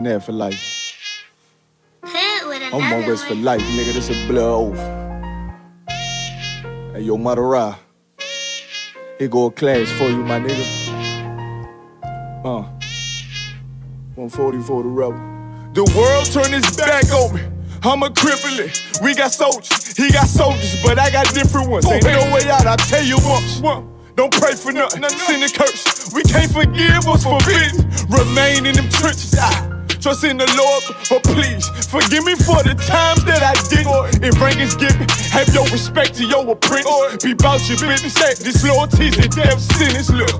there for life. Hood with I'm on another West for one. life, nigga. This a blood oath. Hey, yo, Madara. Here go a class for you, my nigga. 140 for the rebel. The world turned its back on me. I'm a cripple. We got soldiers, he got soldiers, but I got different ones. Ain't no way out, I tell you once. Don't pray for nothing, sin and curse. We can't forgive what's forbidden. Remain in them trenches. Trust in the Lord, but please forgive me for the times that I didn't. If rank is given, have your respect to your apprentice. Be about your business. This loyalty's a death sentence. Look,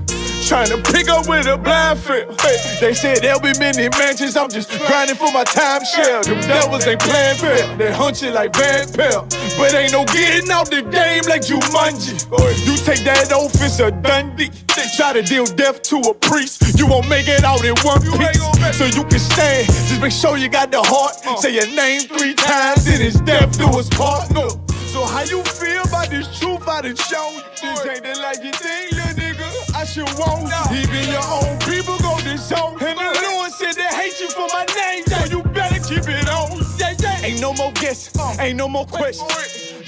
trying to pick up with a blind fail. They said there'll be many mansions. I'm just grinding for my time share. Them devils ain't playing fair. They hunt you like Van Pelt, but ain't no getting out the game like Jumanji. You take that oath, it's a Dundee. Try to deal death to a priest, you won't make it out in one piece. So you can stand, just make sure you got the heart. Say your name 3 times, then it's death do us part. No. So how you feel about this truth I done shown you? This ain't the life you think, little nigga. I should want you. Even your own people go disown. And the Lord said they hate you for my name, so you better keep it on. Ain't no more guessing, ain't no more questions.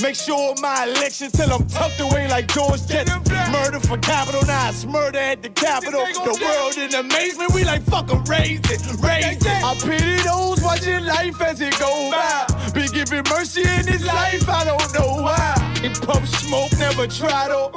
Make sure my election till I'm tucked away like George Jetson. Murder for capital, now it's murder at the Capitol. The world in amazement, we like fuck 'em, raise it, raise it. I pity those watching life as it go by. Be giving mercy in this life, I don't know why. In puff smoke, never try to.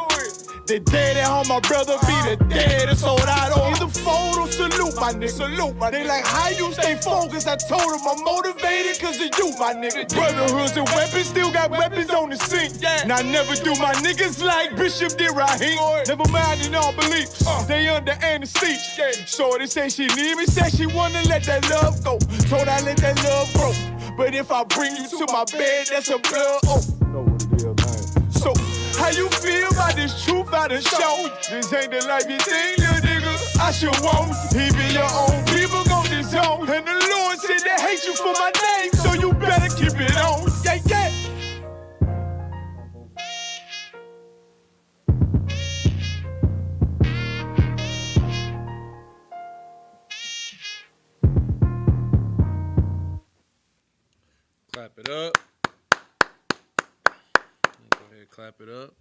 The dead at home, my brother be the dead and sold out on. Either fold or salute, my nigga. Salute, my nigga. They like, how you stay focused? I told them I'm motivated cause of you, my nigga. Brotherhoods and weapons, still got weapons on the scene. And I never do my niggas like Bishop did Raheem. Never mind in all beliefs, they under anesthesia. Shorty say she need me, said she wanna let that love go. Told I let that love grow. But if I bring you to my bed, that's a blood oath. Know what it is, man. So, how you feel about this truth I done shown you? This ain't the life you think, little nigga. I should want you. Even your own people gon' disown. And the Lord said they hate you for my name, so you better keep it on. Yeah, yeah. Clap it up. Go ahead, clap it up.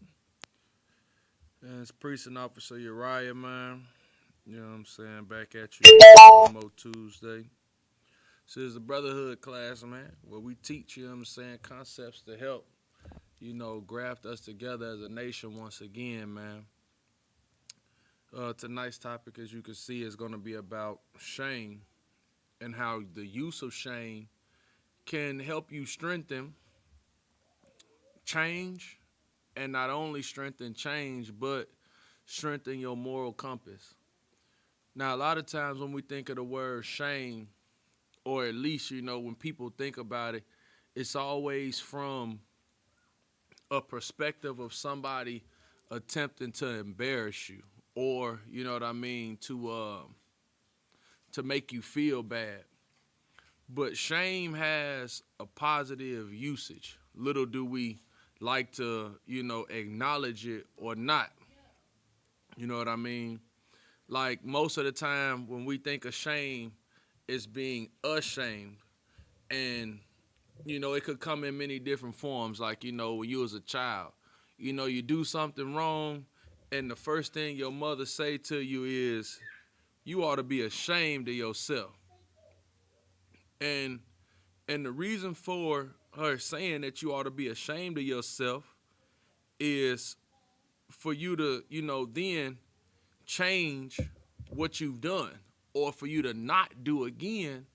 And it's Precinct Officer Uriah, man. You know what I'm saying? Back at you one more Tuesday. This is the Brotherhood class, man, where we teach, you know what I'm saying, concepts to help, graft us together as a nation once again, man. Tonight's topic, as you can see, is going to be about shame and how the use of shame can help you strengthen change, and not only strengthen change, but strengthen your moral compass. Now, a lot of times when we think of the word shame, or at least, when people think about it, it's always from a perspective of somebody attempting to embarrass you, or, you know what I mean, to make you feel bad. But shame has a positive usage. Little do we like to, acknowledge it or not. You know what I mean? Like most of the time when we think of shame, it's being ashamed. And, it could come in many different forms. Like, when you was a child, you do something wrong and the first thing your mother say to you is, you ought to be ashamed of yourself. And the reason for her saying that you ought to be ashamed of yourself is for you to, then change what you've done, or for you to not do again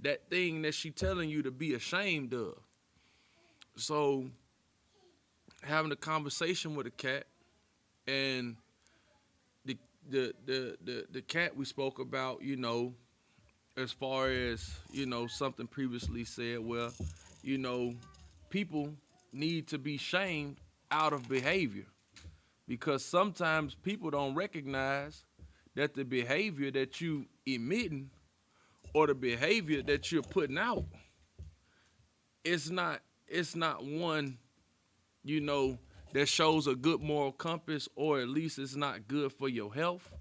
that thing that she telling you to be ashamed of. So having a conversation with a cat, and the cat we spoke about, as far as, something previously said, well, people need to be shamed out of behavior, because sometimes people don't recognize that the behavior that you emitting, or the behavior that you're putting out, it's not one, that shows a good moral compass, or at least it's not good for your health,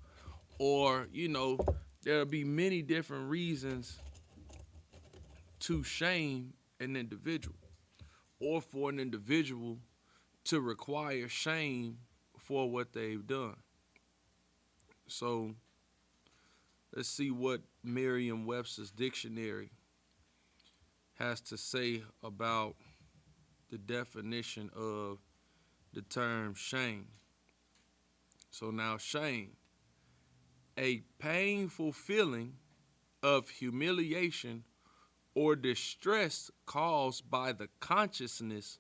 or, there'll be many different reasons to shame an individual or for an individual to require shame for what they've done. So let's see what Merriam-Webster's dictionary has to say about the definition of the term shame. So now shame, a painful feeling of humiliation or distress caused by the consciousness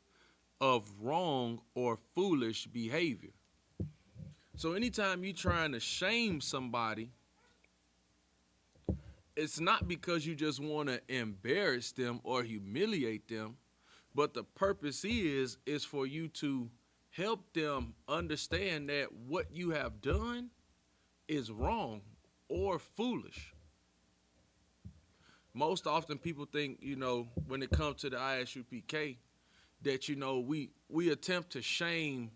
of wrong or foolish behavior. So anytime you're trying to shame somebody, it's not because you just want to embarrass them or humiliate them, but the purpose is for you to help them understand that what you have done is wrong or foolish. Most often people think, when it comes to the Isupk, that, we attempt to shame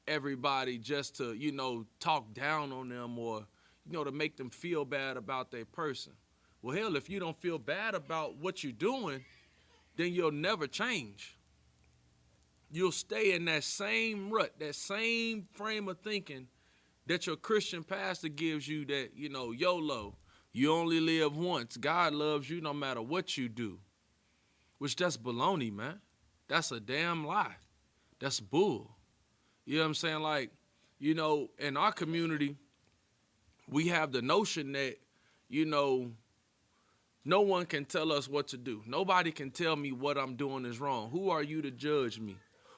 everybody just to, talk down on them or, to make them feel bad about their person. Well, hell, if you don't feel bad about what you're doing, then you'll never change. You'll stay in that same rut, that same frame of thinking that your Christian pastor gives you, that, YOLO, you only live once. God loves you no matter what you do. Which that's baloney, man. That's a damn lie. That's bull. You know what I'm saying? Like, in our community, we have the notion that, no one can tell us what to do. Nobody can tell me what I'm doing is wrong. Who are you to judge me?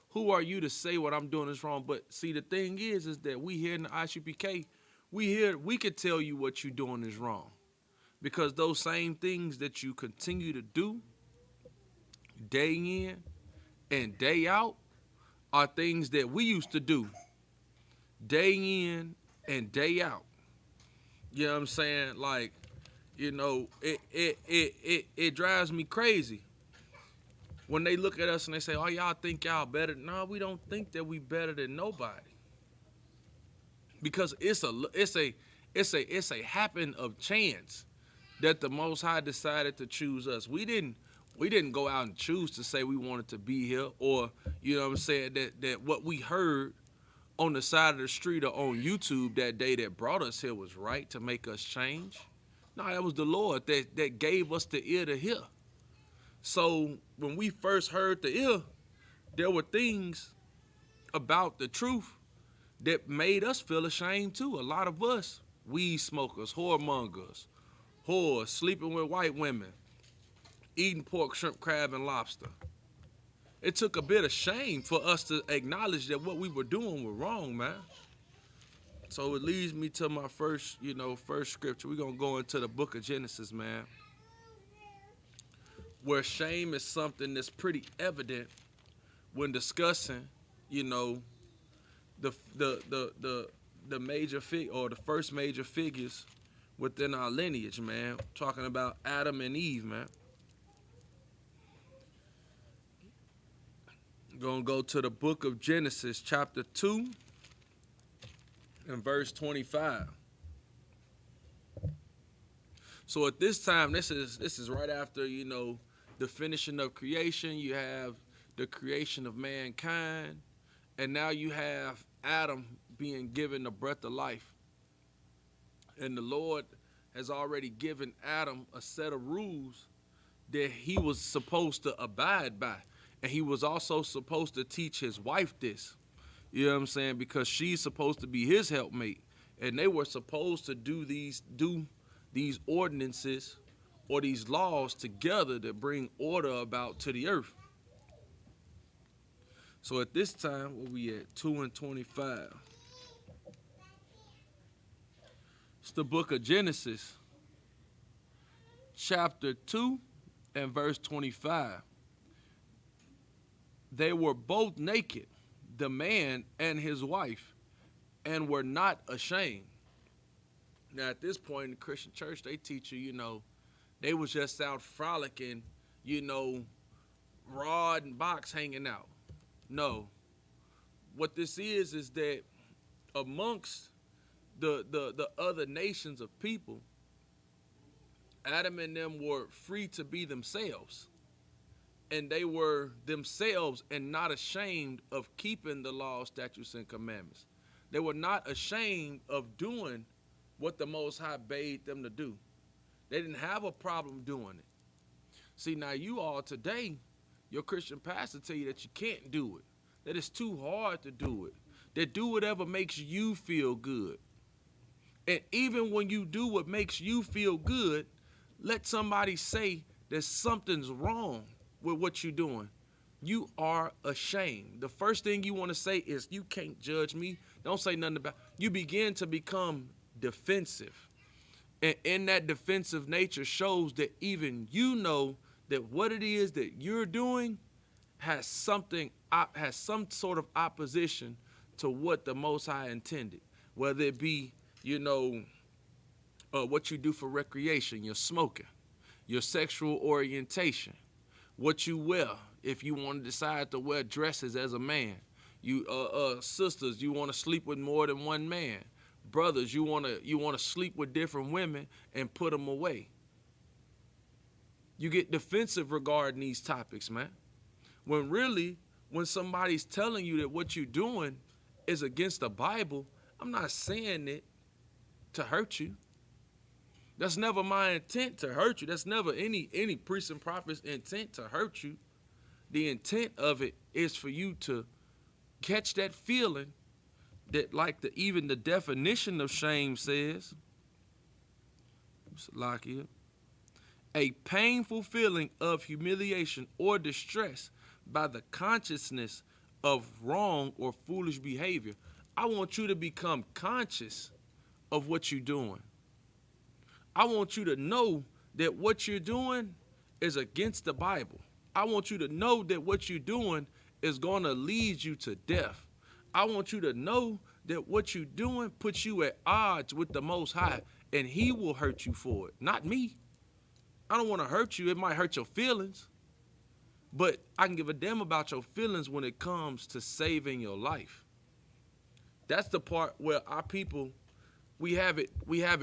Who are you to say what I'm doing is wrong? But see, the thing is that we here in the Isupk, we could tell you what you're doing is wrong. Because those same things that you continue to do day in and day out are things that we used to do day in and day out. You know what I'm saying? Like, it drives me crazy when they look at us and they say, "Oh, y'all think y'all better?" No, we don't think that we better than nobody. Because it's a happen of chance that the Most High decided to choose us. We didn't go out and choose to say we wanted to be here, or that what we heard on the side of the street or on YouTube that day that brought us here was right to make us change. No, that was the Lord that gave us the ear to hear. So when we first heard the ear, there were things about the truth that made us feel ashamed too. A lot of us, weed smokers, whoremongers, whores, sleeping with white women, eating pork, shrimp, crab, and lobster. It took a bit of shame for us to acknowledge that what we were doing was wrong, man. So it leads me to my first scripture. We're going to go into the book of Genesis, man, where shame is something that's pretty evident when discussing, the major or the first major figures within our lineage, man. Talking about Adam and Eve, man. Gonna go to the book of Genesis, chapter 2, and verse 25. So at this time, this is right after, the finishing of creation. You have the creation of mankind, and now you have Adam being given the breath of life. And the Lord has already given Adam a set of rules that he was supposed to abide by. And he was also supposed to teach his wife this. You know what I'm saying? Because she's supposed to be his helpmate. And they were supposed to do these ordinances or these laws together to bring order about to the earth. So at this time, where we at? 2 and 25. It's the book of Genesis, chapter 2 and verse 25. They were both naked, the man and his wife, and were not ashamed. Now, at this point in the Christian church, they teach you, they was just out frolicking, rod and box hanging out. No. What this is that amongst the other nations of people, Adam and them were free to be themselves. and they were themselves and not ashamed of keeping the law, statutes, and commandments. They were not ashamed of doing what the Most High bade them to do. They didn't have a problem doing it. See, now you all today, your Christian pastor tell you that you can't do it, that it's too hard to do it, that do whatever makes you feel good. And even when you do what makes you feel good, let somebody say that something's wrong with what you're doing. You are ashamed. The first thing you want to say is, you can't judge me. Don't say nothing about it. You begin to become defensive. And in that defensive nature shows that even you know that what it is that you're doing has some sort of opposition to what the Most High intended. Whether it be, what you do for recreation, your smoking, your sexual orientation, what you wear, if you want to decide to wear dresses as a man. You sisters, you want to sleep with more than one man. Brothers, you want to sleep with different women and put them away. You get defensive regarding these topics, man. When really, when somebody's telling you that what you're doing is against the Bible, I'm not saying it to hurt you. That's never my intent, to hurt you. That's never any priest and prophet's intent, to hurt you. The intent of it is for you to catch that feeling that, like even the definition of shame says, Salakia, a painful feeling of humiliation or distress by the consciousness of wrong or foolish behavior. I want you to become conscious of what you're doing. I want you to know that what you're doing is against the Bible. I want you to know that what you're doing is going to lead you to death. I want you to know that what you're doing puts you at odds with the Most High, and He will hurt you for it, not me. I don't want to hurt you. It might hurt your feelings, but I can give a damn about your feelings when it comes to saving your life. That's the part where our people, we have it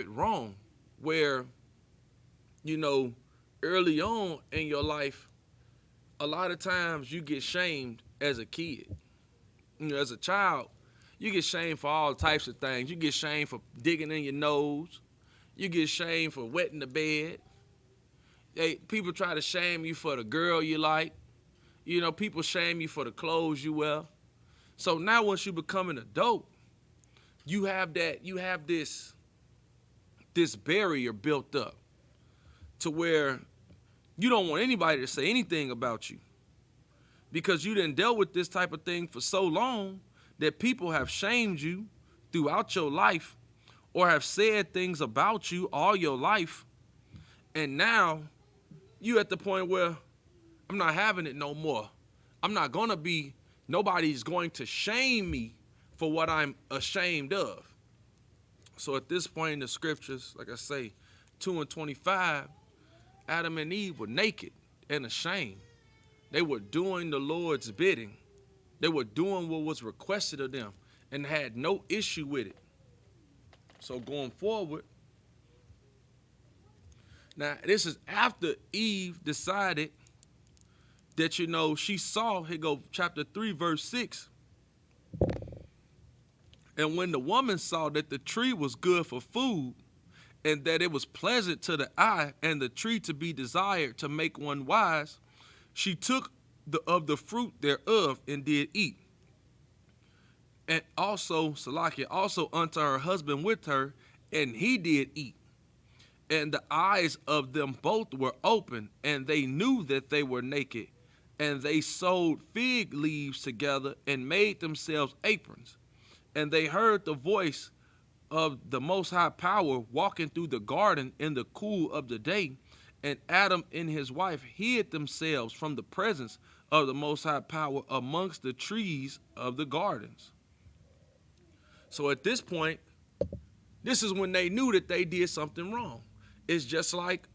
wrong, where, early on in your life, a lot of times you get shamed as a kid. As a child, you get shamed for all types of things. You get shamed for digging in your nose. You get shamed for wetting the bed. People try to shame you for the girl you like. People shame you for the clothes you wear. So now once you become an adult, you have this barrier built up to where you don't want anybody to say anything about you, because you done dealt with this type of thing for so long that people have shamed you throughout your life or have said things about you all your life. And now you at the point where I'm not having it no more. Nobody's going to shame me for what I'm ashamed of. So at this point in the scriptures, like I say, 2:25, Adam and Eve were naked and ashamed. They were doing the Lord's bidding. They were doing what was requested of them and had no issue with it. So going forward, now this is after Eve decided that, she saw, here go chapter 3, verse 6. And when the woman saw that the tree was good for food, and that it was pleasant to the eye, and the tree to be desired to make one wise, she took of the fruit thereof and did eat. And also, Salakia, also unto her husband with her, and he did eat. And the eyes of them both were open, and they knew that they were naked. And they sewed fig leaves together and made themselves aprons. And they heard the voice of the Most High Power walking through the garden in the cool of the day. And Adam and his wife hid themselves from the presence of the Most High Power amongst the trees of the gardens. So at this point, this is when they knew that they did something wrong. It's just like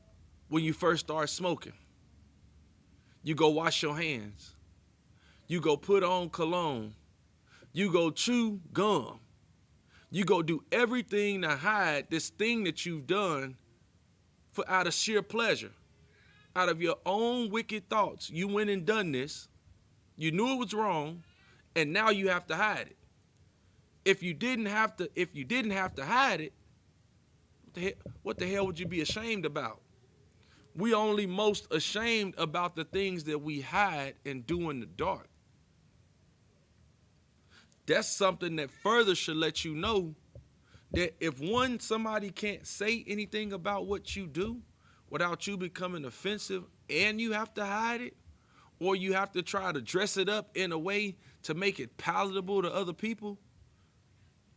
when you first start smoking. You go wash your hands. You go put on cologne. You go chew gum. You go do everything to hide this thing that you've done for out of sheer pleasure. Out of your own wicked thoughts, you went and done this. You knew it was wrong, and now you have to hide it. If you didn't have to hide it, what the hell would you be ashamed about? We only most ashamed about the things that we hide and do in the dark. That's something that further should let you know that if somebody can't say anything about what you do without you becoming offensive, and you have to hide it, or you have to try to dress it up in a way to make it palatable to other people,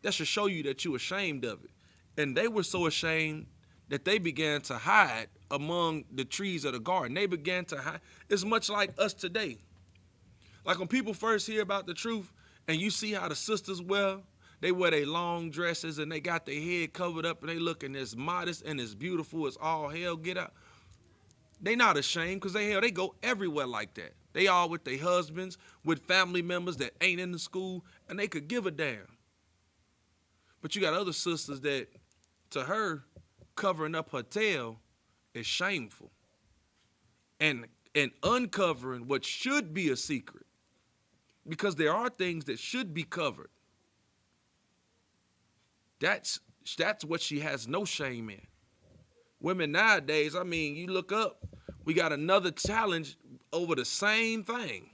that should show you that you're ashamed of it. And they were so ashamed that they began to hide among the trees of the garden. They began to hide. It's much like us today. Like when people first hear about the truth and you see how the sisters wear their long dresses and they got their head covered up and they looking as modest and as beautiful as all hell get out. They not ashamed because they go everywhere like that. They all with their husbands, with family members that ain't in the school, and they could give a damn. But you got other sisters that, to her, covering up her tail is shameful. And uncovering what should be a secret. Because there are things that should be covered. That's what she has no shame in. Women nowadays, I mean, you look up, we got another challenge over the same thing.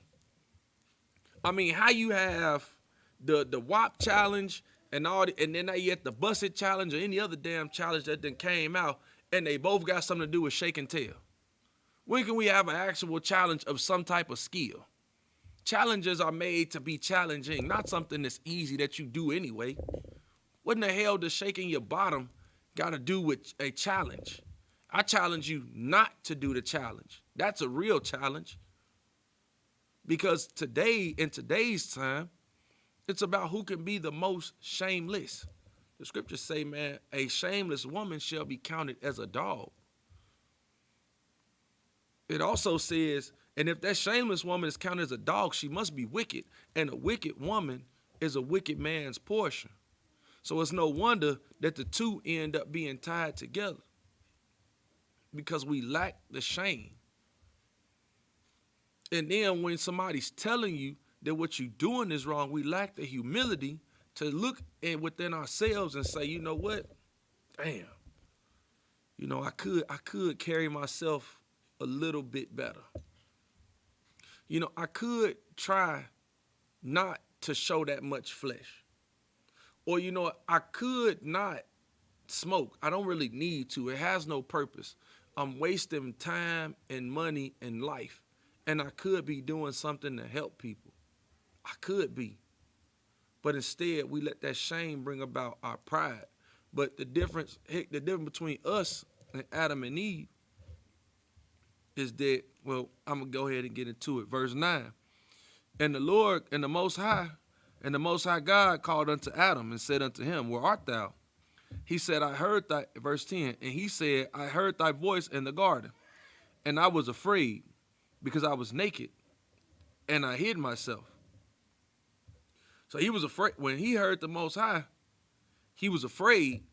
I mean, how you have the WAP challenge and then now you at the Busted challenge or any other damn challenge that then came out, and they both got something to do with shake and tell. When can we have an actual challenge of some type of skill? Challenges are made to be challenging, not something that's easy that you do anyway. What in the hell does shaking your bottom got to do with a challenge? I challenge you not to do the challenge. That's a real challenge. Because in today's time, it's about who can be the most shameless. The scriptures say, man, a shameless woman shall be counted as a dog. It also says, and if that shameless woman is counted as a dog, she must be wicked. And a wicked woman is a wicked man's portion. So it's no wonder that the two end up being tied together. Because we lack the shame. And then when somebody's telling you that what you're doing is wrong, we lack the humility to look within ourselves and say, you know what? Damn. You know, I could carry myself a little bit better. You know, I could try not to show that much flesh. Or, you know, I could not smoke. I don't really need to. It has no purpose. I'm wasting time and money and life. And I could be doing something to help people. I could be. But instead, we let that shame bring about our pride. But the difference between us and Adam and Eve is that, well, I'm going to go ahead and get into it. Verse 9. And the Lord and the Most High God called unto Adam and said unto him, where art thou? He said, I heard thy, verse 10, and he said, I heard thy voice in the garden, and I was afraid because I was naked, and I hid myself. So he was afraid. When he heard the Most High, he was afraid,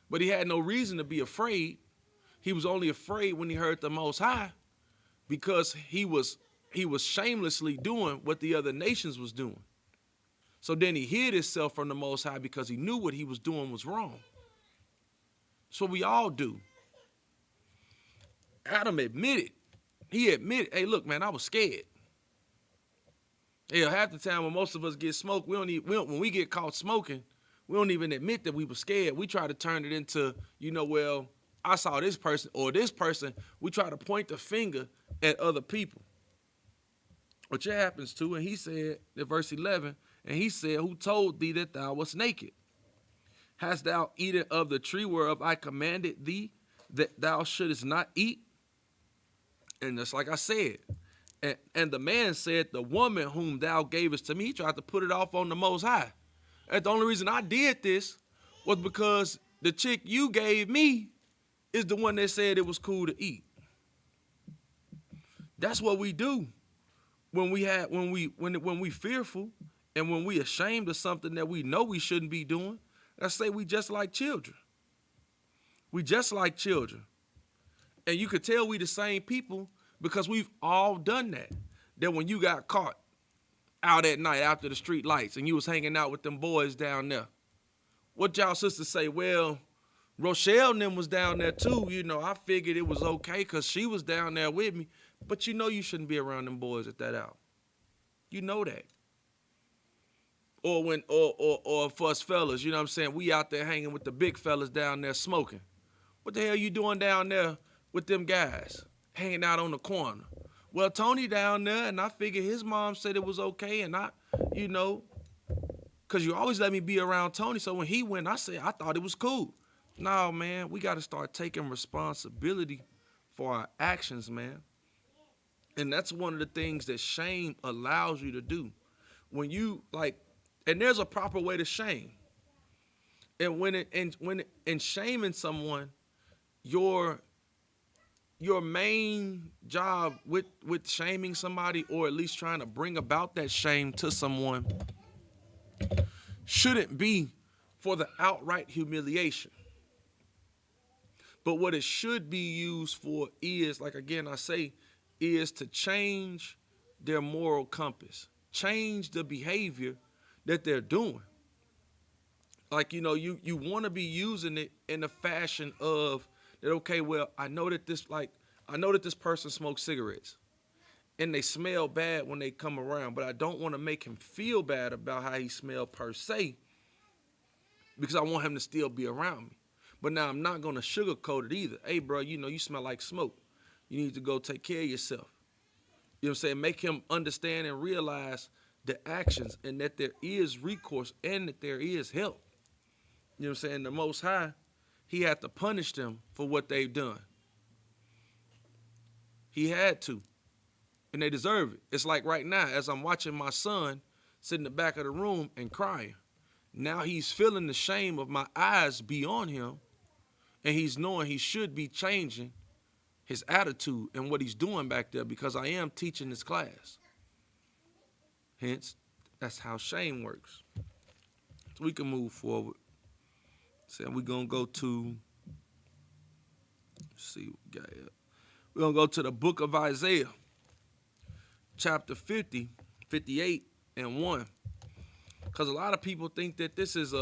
but he had no reason to be afraid. He was only afraid when he heard the Most High because he was shamelessly doing what the other nations was doing. So then he hid himself from the Most High because he knew what he was doing was wrong. That's what we all do. Adam admitted. He admitted, hey, look, man, I was scared. Yeah, half the time when most of us get smoked, when we get caught smoking, we don't even admit that we were scared. We try to turn it into, you know, well, I saw this person or this person. We try to point the finger at other people. Which it happens to, and he said, in verse 11, and he said, who told thee that thou wast naked? Hast thou eaten of the tree whereof I commanded thee that thou shouldest not eat? And just like I said, and the man said, the woman whom thou gavest to me, he tried to put it off on the Most High. And the only reason I did this was because the chick you gave me is the one that said it was cool to eat. That's what we do when we fearful and when we ashamed of something that we know we shouldn't be doing. I say we just like children. We just like children. And you could tell we the same people because we've all done that. That when you got caught out at night after the street lights and you was hanging out with them boys down there, what y'all sisters say? Well, Rochelle and them was down there too. You know, I figured it was okay because she was down there with me. But you know you shouldn't be around them boys at that hour. You know that. Or when or for us fellas, you know what I'm saying? We out there hanging with the big fellas down there smoking. What the hell you doing down there with them guys? Hanging out on the corner. Well, Tony down there, and I figured his mom said it was okay, and I, you know, because you always let me be around Tony, so when he went, I said, I thought it was cool. No, man, we got to start taking responsibility for our actions, man. And that's one of the things that shame allows you to do. When you, like, and there's a proper way to shame. And when shaming someone, your main job with shaming somebody, or at least trying to bring about that shame to someone, shouldn't be for the outright humiliation. But what it should be used for is, like again I say, is to change their moral compass, change the behavior that they're doing. Like, you know, you want to be using it in the fashion of that, okay, well, I know that this person smokes cigarettes and they smell bad when they come around, but I don't want to make him feel bad about how he smelled per se, because I want him to still be around me. But now I'm not going to sugarcoat it either. Hey, bro, you know, you smell like smoke. You need to go take care of yourself. You know what I'm saying? Make him understand and realize the actions, and that there is recourse and that there is help. You know what I'm saying? The Most High, he had to punish them for what they've done. He had to. And they deserve it. It's like right now, as I'm watching my son sit in the back of the room and crying. Now he's feeling the shame of my eyes be on him, and he's knowing he should be changing his attitude and what he's doing back there, because I am teaching this class. Hence, that's how shame works. So we can move forward. So we're going to go to, let's see what we got here. We're going to go to the book of Isaiah, chapter 50, 58, and 1. Because a lot of people think that this is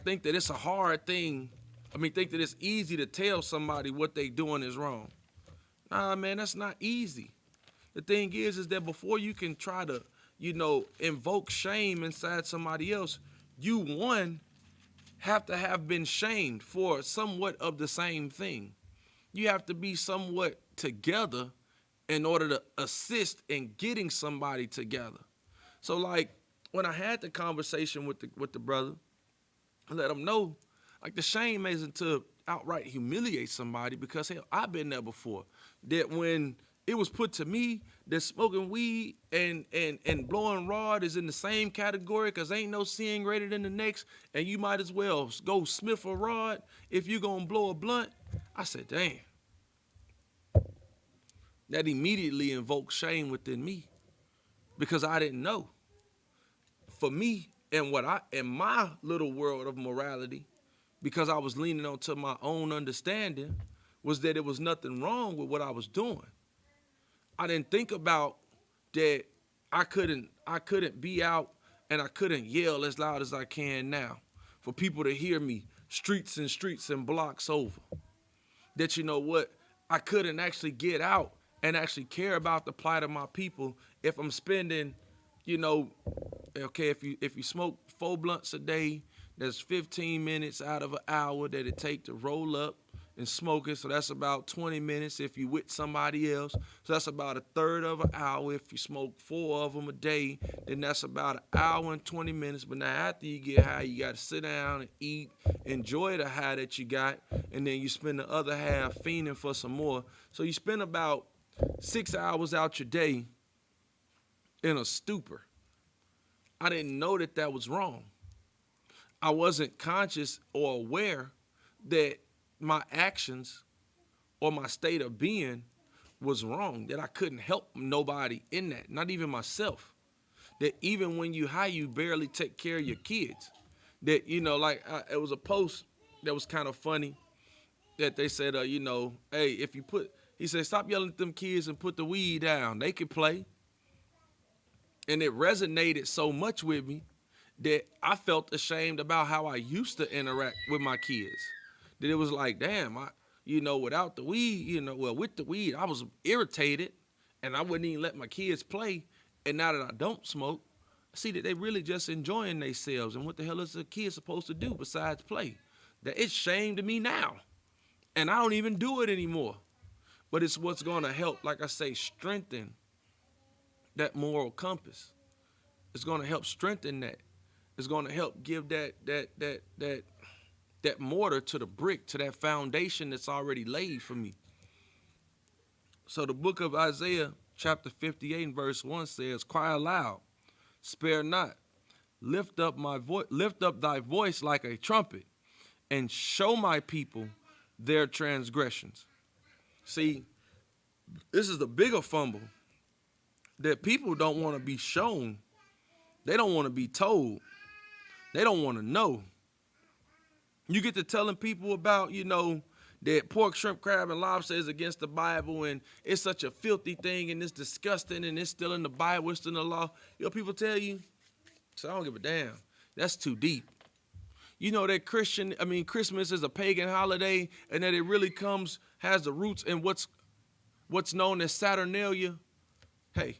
think that it's a hard thing. Think that it's easy to tell somebody what they doing is wrong. Nah, man, that's not easy. The thing is that before you can try to, invoke shame inside somebody else, you, one, have to have been shamed for somewhat of the same thing. You have to be somewhat together in order to assist in getting somebody together. So, like, when I had the conversation with the brother, I let him know, like, the shame isn't to outright humiliate somebody, because, hell, I've been there before. That when it was put to me that smoking weed and blowing rod is in the same category, because ain't no sin greater than the next, and you might as well go sniff a rod if you're going to blow a blunt, I said, damn. That immediately invoked shame within me, because I didn't know. For me, in my little world of morality, because I was leaning onto my own understanding, was that it was nothing wrong with what I was doing. I didn't think about that I couldn't be out and I couldn't yell as loud as I can now for people to hear me streets and blocks over. That, you know what, I couldn't actually get out and actually care about the plight of my people if I'm spending, okay, if you smoke 4 blunts a day, there's 15 minutes out of an hour that it take to roll up and smoke it. So that's about 20 minutes if you with somebody else. So that's about a third of an hour. If you smoke 4 of them a day, then that's about an hour and 20 minutes. But now after you get high, you got to sit down and eat, enjoy the high that you got, and then you spend the other half fiending for some more. So you spend about 6 hours out your day in a stupor. I didn't know that was wrong. I wasn't conscious or aware that my actions or my state of being was wrong, that I couldn't help nobody in that, not even myself. That even when you high, you barely take care of your kids. That, it was a post that was kind of funny that they said, hey, if you put, He said, stop yelling at them kids and put the weed down. They can play. And it resonated so much with me that I felt ashamed about how I used to interact with my kids. That it was like, damn, without the weed, with the weed, I was irritated and I wouldn't even let my kids play. And now that I don't smoke, I see that they really just enjoying themselves. And what the hell is a kid supposed to do besides play? That it's shame to me now. And I don't even do it anymore. But it's what's going to help, like I say, strengthen that moral compass. It's going to help strengthen that. It's going to help give that mortar to the brick, to that foundation that's already laid for me. So the book of Isaiah, chapter 58 and verse 1 says, cry aloud, spare not, lift up thy voice like a trumpet, and show my people their transgressions. See, this is the bigger fumble, that people don't want to be shown. They don't want to be told. They don't want to know. You get to telling people about, that pork, shrimp, crab, and lobster is against the Bible, and it's such a filthy thing, and it's disgusting, and it's still in the Bible, it's still in the law. People tell you, so I don't give a damn. That's too deep. That Christmas is a pagan holiday, and that it really has the roots in what's known as Saturnalia. Hey,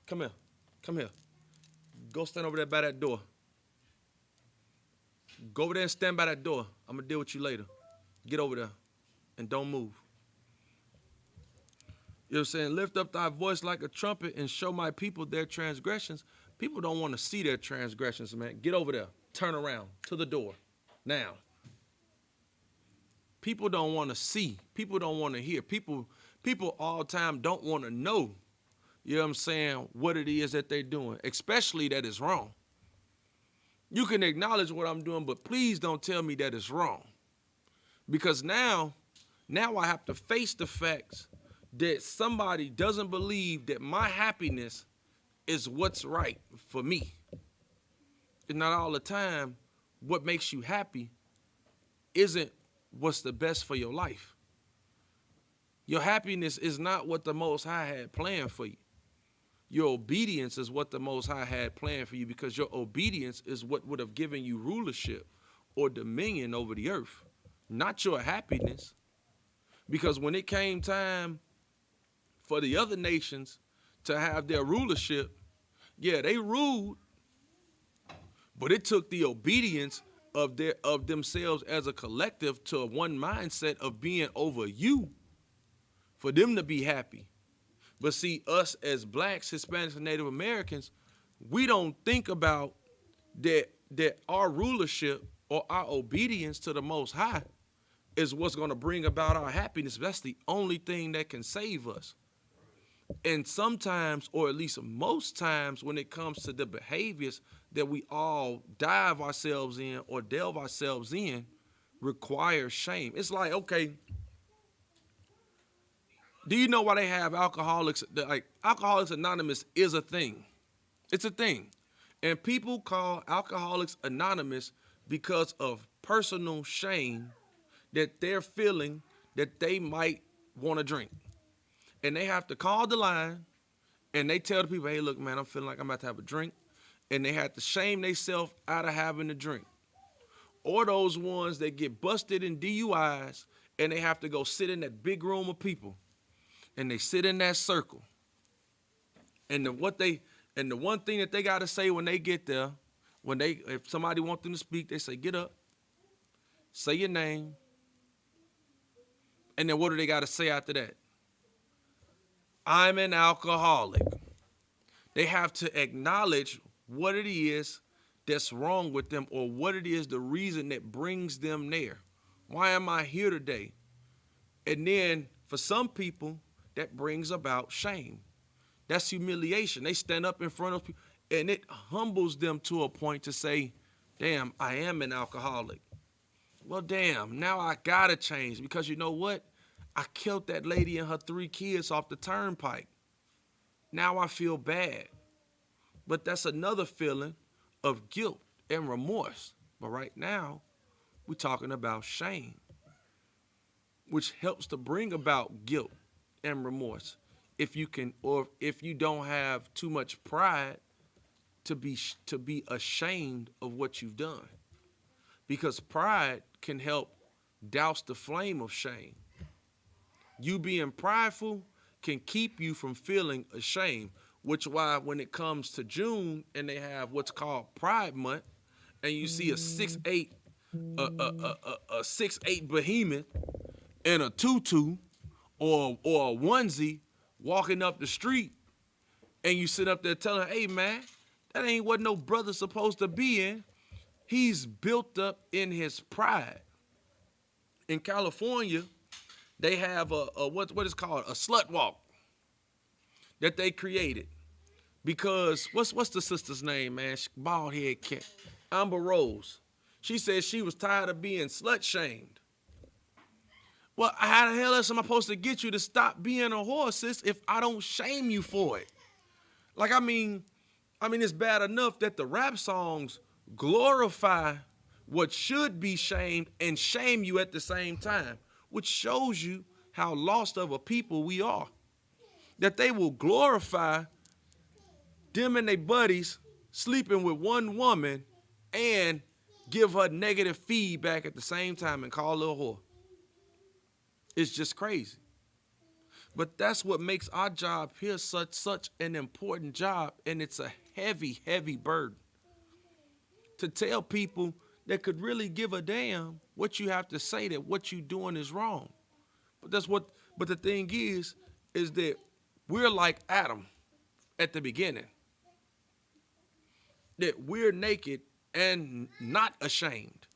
come here. Go stand over there by that door. Go over there and stand by that door. I'm going to deal with you later. Get over there and don't move. You know what I'm saying? Lift up thy voice like a trumpet and show my people their transgressions. People don't want to see their transgressions, man. Get over there. Turn around to the door. Now. People don't want to see. People don't want to hear. People all the time don't want to know, you know what I'm saying, what it is that they're doing, especially that it's wrong. You can acknowledge what I'm doing, but please don't tell me that it's wrong. Because now I have to face the facts that somebody doesn't believe that my happiness is what's right for me. And not all the time what makes you happy isn't what's the best for your life. Your happiness is not what the Most High had planned for you. Your obedience is what the Most High had planned for you, because your obedience is what would have given you rulership or dominion over the earth, not your happiness. Because when it came time for the other nations to have their rulership, yeah, they ruled, but it took the obedience of themselves as a collective to one mindset of being over you for them to be happy. But see, us as blacks, Hispanics, and Native Americans, we don't think about that our rulership or our obedience to the Most High is what's going to bring about our happiness. That's the only thing that can save us. And sometimes, or at least most times, when it comes to the behaviors that we all dive ourselves in or delve ourselves in, require shame. It's like, okay, do you know why they have alcoholics? Like, Alcoholics Anonymous is a thing. It's a thing. And people call Alcoholics Anonymous because of personal shame that they're feeling that they might want to drink. And they have to call the line and they tell the people, hey, look, man, I'm feeling like I'm about to have a drink. And they have to shame themselves out of having a drink. Or those ones that get busted in DUIs and they have to go sit in that big room of people. And they sit in that circle. And the one thing that they got to say when they get there, if somebody wants them to speak, they say, get up, say your name. And then what do they got to say after that? I'm an alcoholic. They have to acknowledge what it is that's wrong with them, or what it is, the reason that brings them there. Why am I here today? And then for some people, that brings about shame. That's humiliation. They stand up in front of people, and it humbles them to a point to say, damn, I am an alcoholic. Well, damn, now I gotta change, because you know what? I killed that lady and her 3 kids off the turnpike. Now I feel bad. But that's another feeling of guilt and remorse. But right now, we're talking about shame, which helps to bring about guilt and remorse. If you can, or if you don't have too much pride to be ashamed of what you've done, because pride can help douse the flame of shame. You being prideful can keep you from feeling ashamed, which why when it comes to June and they have what's called Pride Month, and you see a 6'8", a 6'8" behemoth in a tutu or a onesie walking up the street, and you sit up there telling, hey man, that ain't what no brother's supposed to be in. He's built up in his pride. In California, they have a what is called a slut walk that they created. Because what's the sister's name, man? Bald head cat. Amber Rose. She said she was tired of being slut shamed. Well, how the hell else am I supposed to get you to stop being a whore, sis, if I don't shame you for it? Like, I mean, it's bad enough that the rap songs glorify what should be shamed and shame you at the same time, which shows you how lost of a people we are. That they will glorify them and their buddies sleeping with one woman and give her negative feedback at the same time and call her a whore. It's just crazy. But that's what makes our job here such an important job, and it's a heavy, heavy burden. To tell people that could really give a damn what you have to say, that what you're doing is wrong. But the thing is that we're like Adam at the beginning. That we're naked and not ashamed.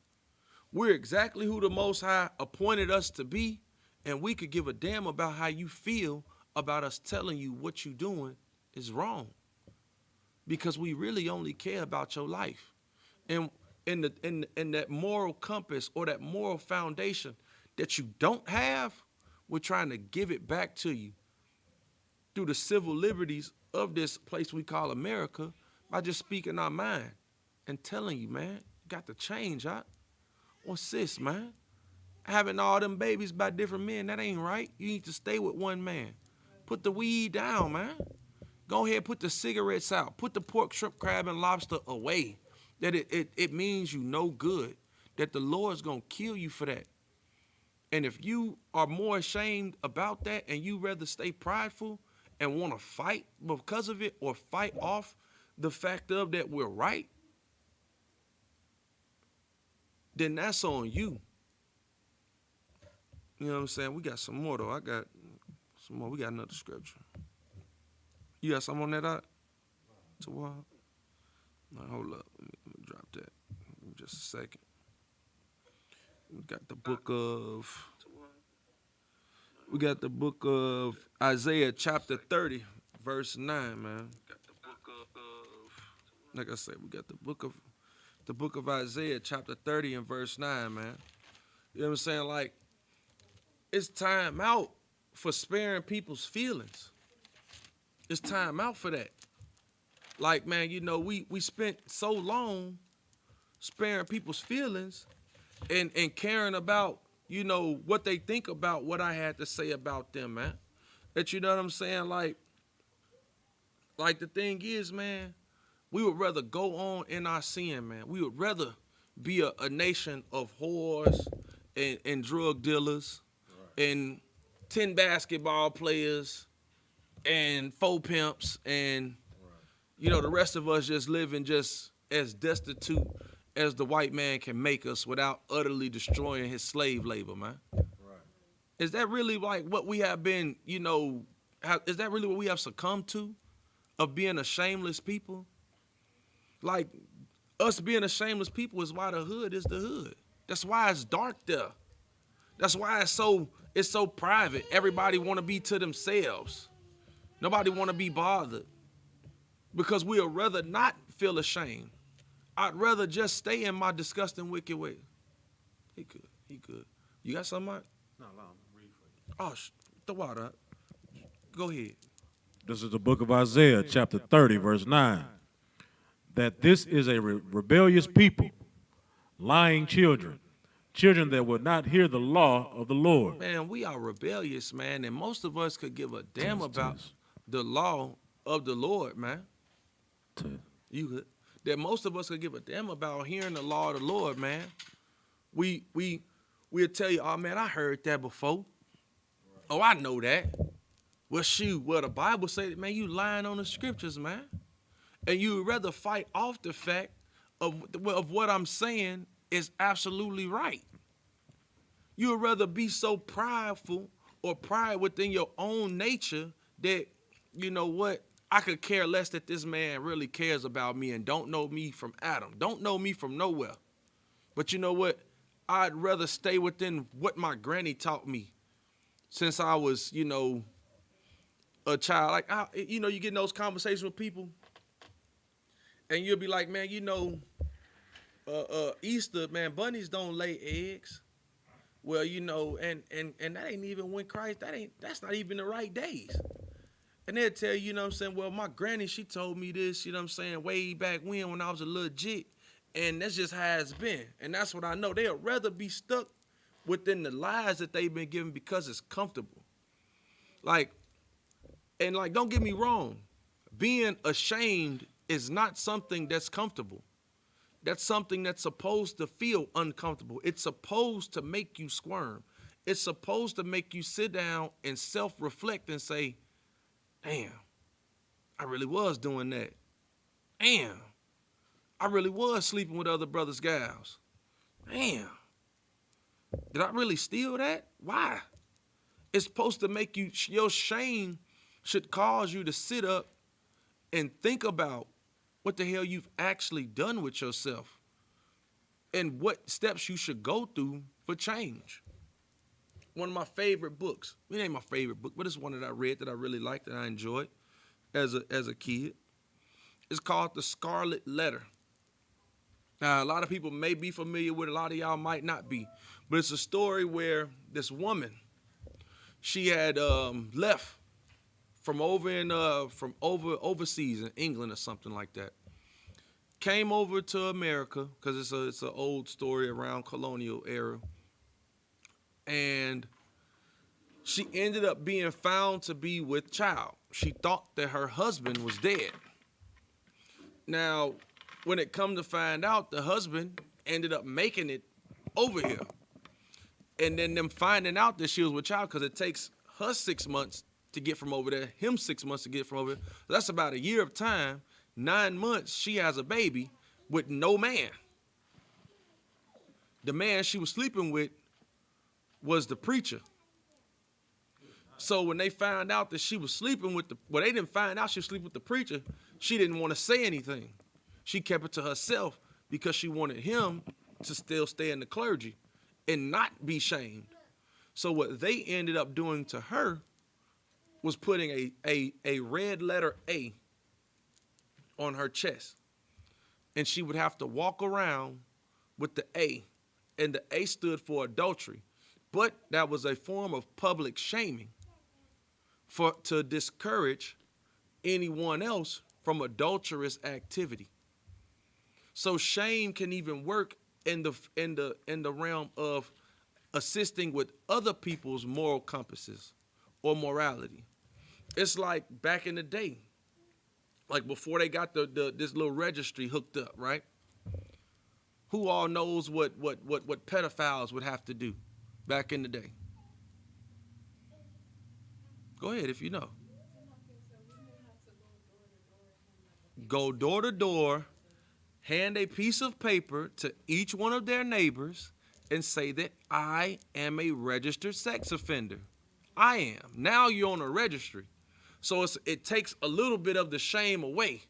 We're exactly who the Most High appointed us to be, and we could give a damn about how you feel about us telling you what you're doing is wrong. Because we really only care about your life. And in that moral compass or that moral foundation that you don't have, we're trying to give it back to you through the civil liberties of this place we call America by just speaking our mind and telling you, man, you got to change, huh? Well, sis, man, having all them babies by different men, that ain't right. You need to stay with one man. Put the weed down, man. Go ahead, put the cigarettes out. Put the pork, shrimp, crab, and lobster away. That it means you no good. That the Lord's going to kill you for that. And if you are more ashamed about that and you rather stay prideful and want to fight because of it or fight off the fact of that we're right, then that's on you. You know what I'm saying? We got some more, though. I got some more. We got another scripture. You got something on that out? No, hold up. Let me drop that. Just a second. We got the book of Isaiah chapter 30, verse 9, man. Like I said, we got the book of Isaiah chapter 30 and verse 9, man. You know what I'm saying? Like, it's time out for sparing people's feelings. It's time out for that. Like, man, you know, we spent so long sparing people's feelings and caring about, you know, what they think about what I had to say about them, man. That, you know what I'm saying? Like the thing is, man, we would rather go on in our sin, man. We would rather be a nation of whores and drug dealers, right, and 10 basketball players and 4 pimps and, right, you know, the rest of us just living just as destitute as the white man can make us without utterly destroying his slave labor, man. Right. Is that really like what we have been, you know, is that really what we have succumbed to, of being a shameless people? Like, us being a shameless people is why the hood is the hood. That's why it's dark there. That's why it's so private. Everybody want to be to themselves. Nobody want to be bothered. Because we'll rather not feel ashamed. I'd rather just stay in my disgusting, wicked way. He good. You got something, Mike? No, I'm reading for you. Oh, the water up. Go ahead. This is the book of Isaiah, chapter 30, verse 9. That this is a rebellious people, lying children, children that would not hear the law of the Lord. Man, we are rebellious, man, and most of us could give a damn about Test. the law of the Lord, man. You could. That most of us could give a damn about hearing the law of the Lord, man. We'll tell you, oh man, I heard that before. Oh, I know that. Well, shoot, well, the Bible says, man, you lying on the scriptures, man. And you would rather fight off the fact of what I'm saying is absolutely right. You would rather be so prideful or pride within your own nature that, you know what, I could care less that this man really cares about me and don't know me from Adam, don't know me from nowhere. But you know what? I'd rather stay within what my granny taught me since I was, you know, a child. Like, you know, you get in those conversations with people and you'll be like, man, you know, Easter, man, bunnies don't lay eggs. Well, you know, and that ain't even when Christ, that's not even the right days. And they'll tell you, you know what I'm saying, well, my granny, she told me this, you know what I'm saying, way back when I was a little jit. And that's just how it's been. And that's what I know. They'll rather be stuck within the lies that they've been given because it's comfortable. Like, don't get me wrong. Being ashamed is not something that's comfortable. That's something that's supposed to feel uncomfortable. It's supposed to make you squirm. It's supposed to make you sit down and self-reflect and say, damn, I really was doing that. Damn, I really was sleeping with other brothers' gals. Damn, did I really steal that? Why? It's supposed to make you, your shame should cause you to sit up and think about what the hell you've actually done with yourself and what steps you should go through for change. One of my favorite books, it ain't my favorite book, but it's one that I read that I really liked and I enjoyed as a kid. It's called The Scarlet Letter. Now, a lot of people may be familiar with it, a lot of y'all might not be, but it's a story where this woman, she had left from overseas in England or something like that. Came over to America because it's an old story around colonial era. And she ended up being found to be with child. She thought that her husband was dead. Now, when it come to find out, the husband ended up making it over here. And then them finding out that she was with child, because it takes her 6 months to get from over there, him 6 months to get from over there. That's about a year of time. 9 months, she has a baby with no man. The man she was sleeping with was the preacher. So when they found out that she was sleeping with they didn't find out she was sleeping with the preacher, she didn't want to say anything. She kept it to herself because she wanted him to still stay in the clergy and not be shamed. So what they ended up doing to her was putting a red letter A on her chest. And she would have to walk around with the A. And the A stood for adultery. But that was a form of public shaming to discourage anyone else from adulterous activity. So shame can even work in the realm of assisting with other people's moral compasses or morality. It's like back in the day, like before they got this little registry hooked up, right? Who all knows what pedophiles would have to do back in the day? Go ahead if you know. Go door to door, hand a piece of paper to each one of their neighbors and say that I am a registered sex offender. I am. Now you're on a registry. So it takes a little bit of the shame away.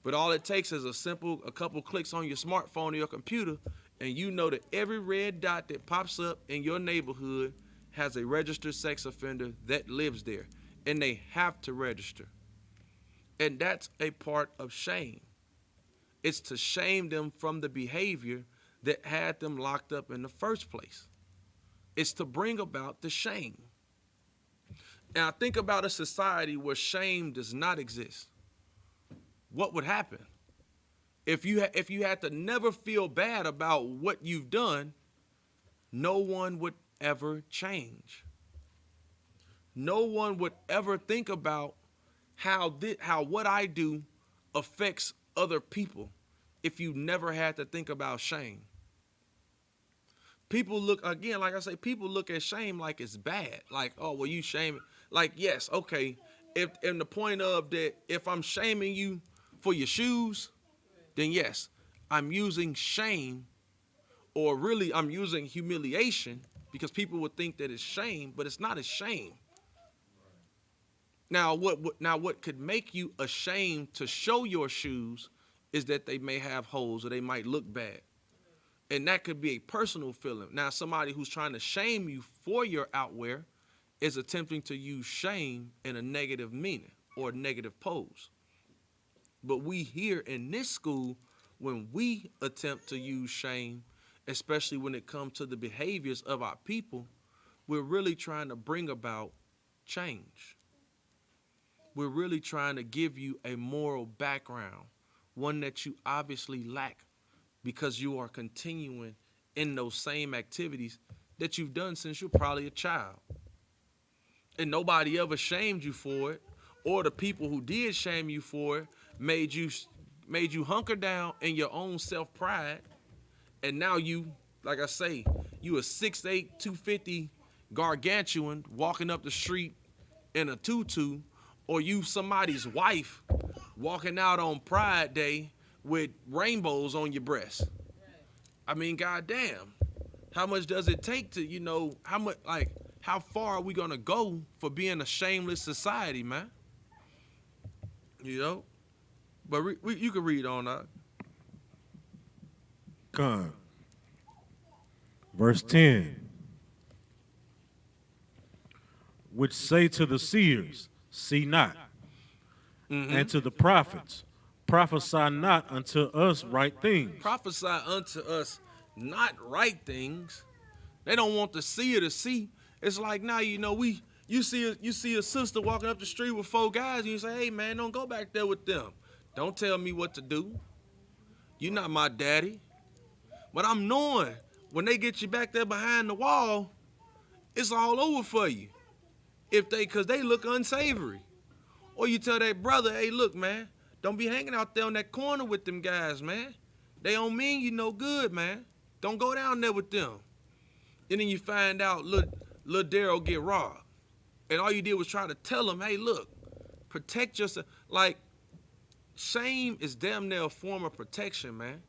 But all it takes is a couple clicks on your smartphone or your computer, and you know that every red dot that pops up in your neighborhood has a registered sex offender that lives there. And they have to register. And that's a part of shame. It's to shame them from the behavior that had them locked up in the first place. It's to bring about the shame. And I think about a society where shame does not exist. What would happen? If you had to never feel bad about what you've done, no one would ever change. No one would ever think about how what I do affects other people if you never had to think about shame. People look, again, like I say, people look at shame like it's bad. Like, oh, well, you shame. Like, yes, okay. If in the point of that, if I'm shaming you for your shoes, then yes, I'm using shame, or really I'm using humiliation, because people would think that it's shame, but it's not a shame. Now, what could make you ashamed to show your shoes is that they may have holes or they might look bad. And that could be a personal feeling. Now, somebody who's trying to shame you for your outwear is attempting to use shame in a negative meaning or a negative pose. But we here in this school, when we attempt to use shame, especially when it comes to the behaviors of our people, we're really trying to bring about change. We're really trying to give you a moral background, one that you obviously lack because you are continuing in those same activities that you've done since you're probably a child. And nobody ever shamed you for it, or the people who did shame you for it made you hunker down in your own self-pride. And now you, like I say, you a 6'8", 250 gargantuan walking up the street in a tutu, or you somebody's wife walking out on Pride Day with rainbows on your breast. I mean, goddamn, how much does it take to, how far are we gonna go for being a shameless society, man? But you can read on that. Con. Verse 10. Which say to the seers, see not, and to the prophets, prophesy not unto us right things. Prophesy unto us not right things. They don't want the seer to see. It's like now, you see a sister walking up the street with 4 guys, and you say, hey man, don't go back there with them. Don't tell me what to do. You're not my daddy. But I'm knowing when they get you back there behind the wall, it's all over for you. Cause they look unsavory. Or you tell that brother, hey look man, don't be hanging out there on that corner with them guys, man. They don't mean you no good, man. Don't go down there with them. And then you find out little Daryl get robbed. And all you did was try to tell him, hey, look, protect yourself. Like, shame is damn near a form of protection, man,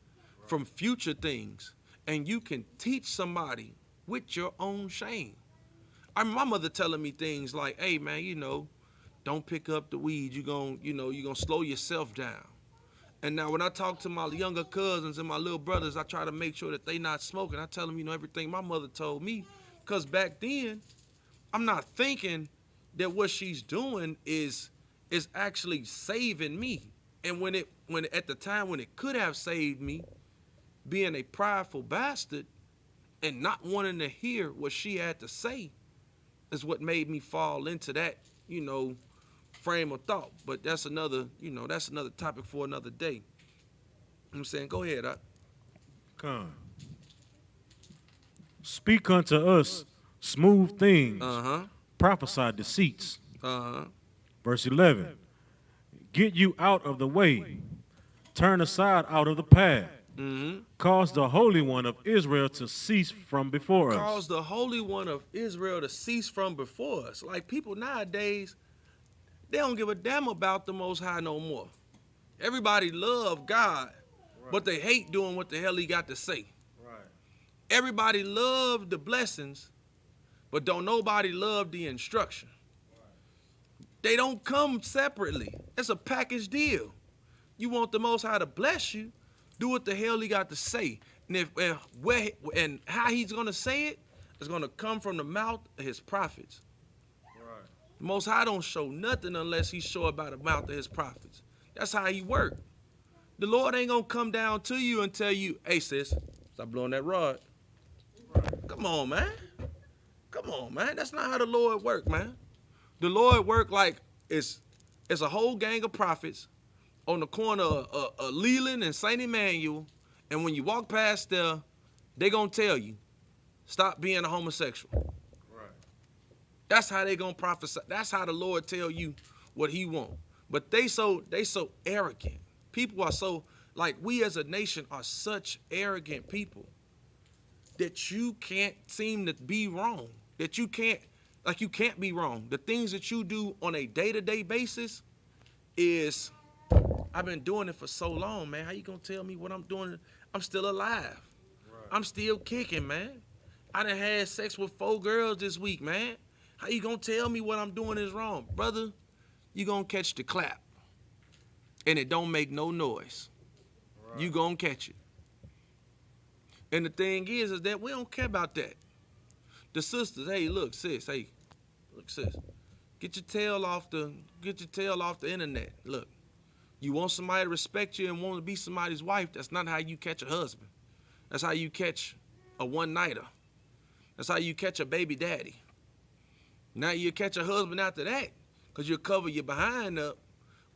from future things. And you can teach somebody with your own shame. I remember my mother telling me things like, hey, man, don't pick up the weed. You're gonna slow yourself down. And now when I talk to my younger cousins and my little brothers, I try to make sure that they not smoking. I tell them, everything my mother told me. Because back then, I'm not thinking that what she's doing is actually saving me. And when at the time when it could have saved me, being a prideful bastard and not wanting to hear what she had to say is what made me fall into that, frame of thought. But that's another topic for another day. I'm saying, go ahead. Come. Speak unto us smooth things. Prophesy deceits. Verse 11. Get you out of the way. Turn aside out of the path. Cause the Holy One of Israel to cease from before us. Cause the Holy One of Israel to cease from before us. Like people nowadays, they don't give a damn about the Most High no more. Everybody love God, but they hate doing what the hell he got to say. Right. Everybody love the blessings, but don't nobody love the instruction. Right. They don't come separately. It's a package deal. You want the Most High to bless you, do what the hell he got to say. And how he's going to say it is going to come from the mouth of his prophets. Right. The Most High don't show nothing unless he show about the mouth of his prophets. That's how he work. The Lord ain't going to come down to you and tell you, hey, sis, stop blowing that rod. Right. Come on, man. Come on, man. That's not how the Lord work, man. The Lord work like it's a whole gang of prophets on the corner of Leland and St. Emmanuel, and when you walk past there, they gonna tell you, Stop being a homosexual. Right. That's how they gonna prophesy. That's how the Lord tell you what he want. But they so arrogant. People are so, like, we as a nation are such arrogant people that you can't seem to be wrong. That you can't be wrong. The things that you do on a day-to-day basis is, I've been doing it for so long, man. How you gonna tell me what I'm doing? I'm still alive. Right. I'm still kicking, man. I done had sex with 4 girls this week, man. How you gonna tell me what I'm doing is wrong? Brother, you gonna catch the clap. And it don't make no noise. Right. You gonna catch it. And the thing is that we don't care about that. The sisters, hey, look, sis, get your tail off the internet. Look, you want somebody to respect you and want to be somebody's wife, that's not how you catch a husband. That's how you catch a one-nighter. That's how you catch a baby daddy. Now you catch a husband after that, because you'll cover your behind up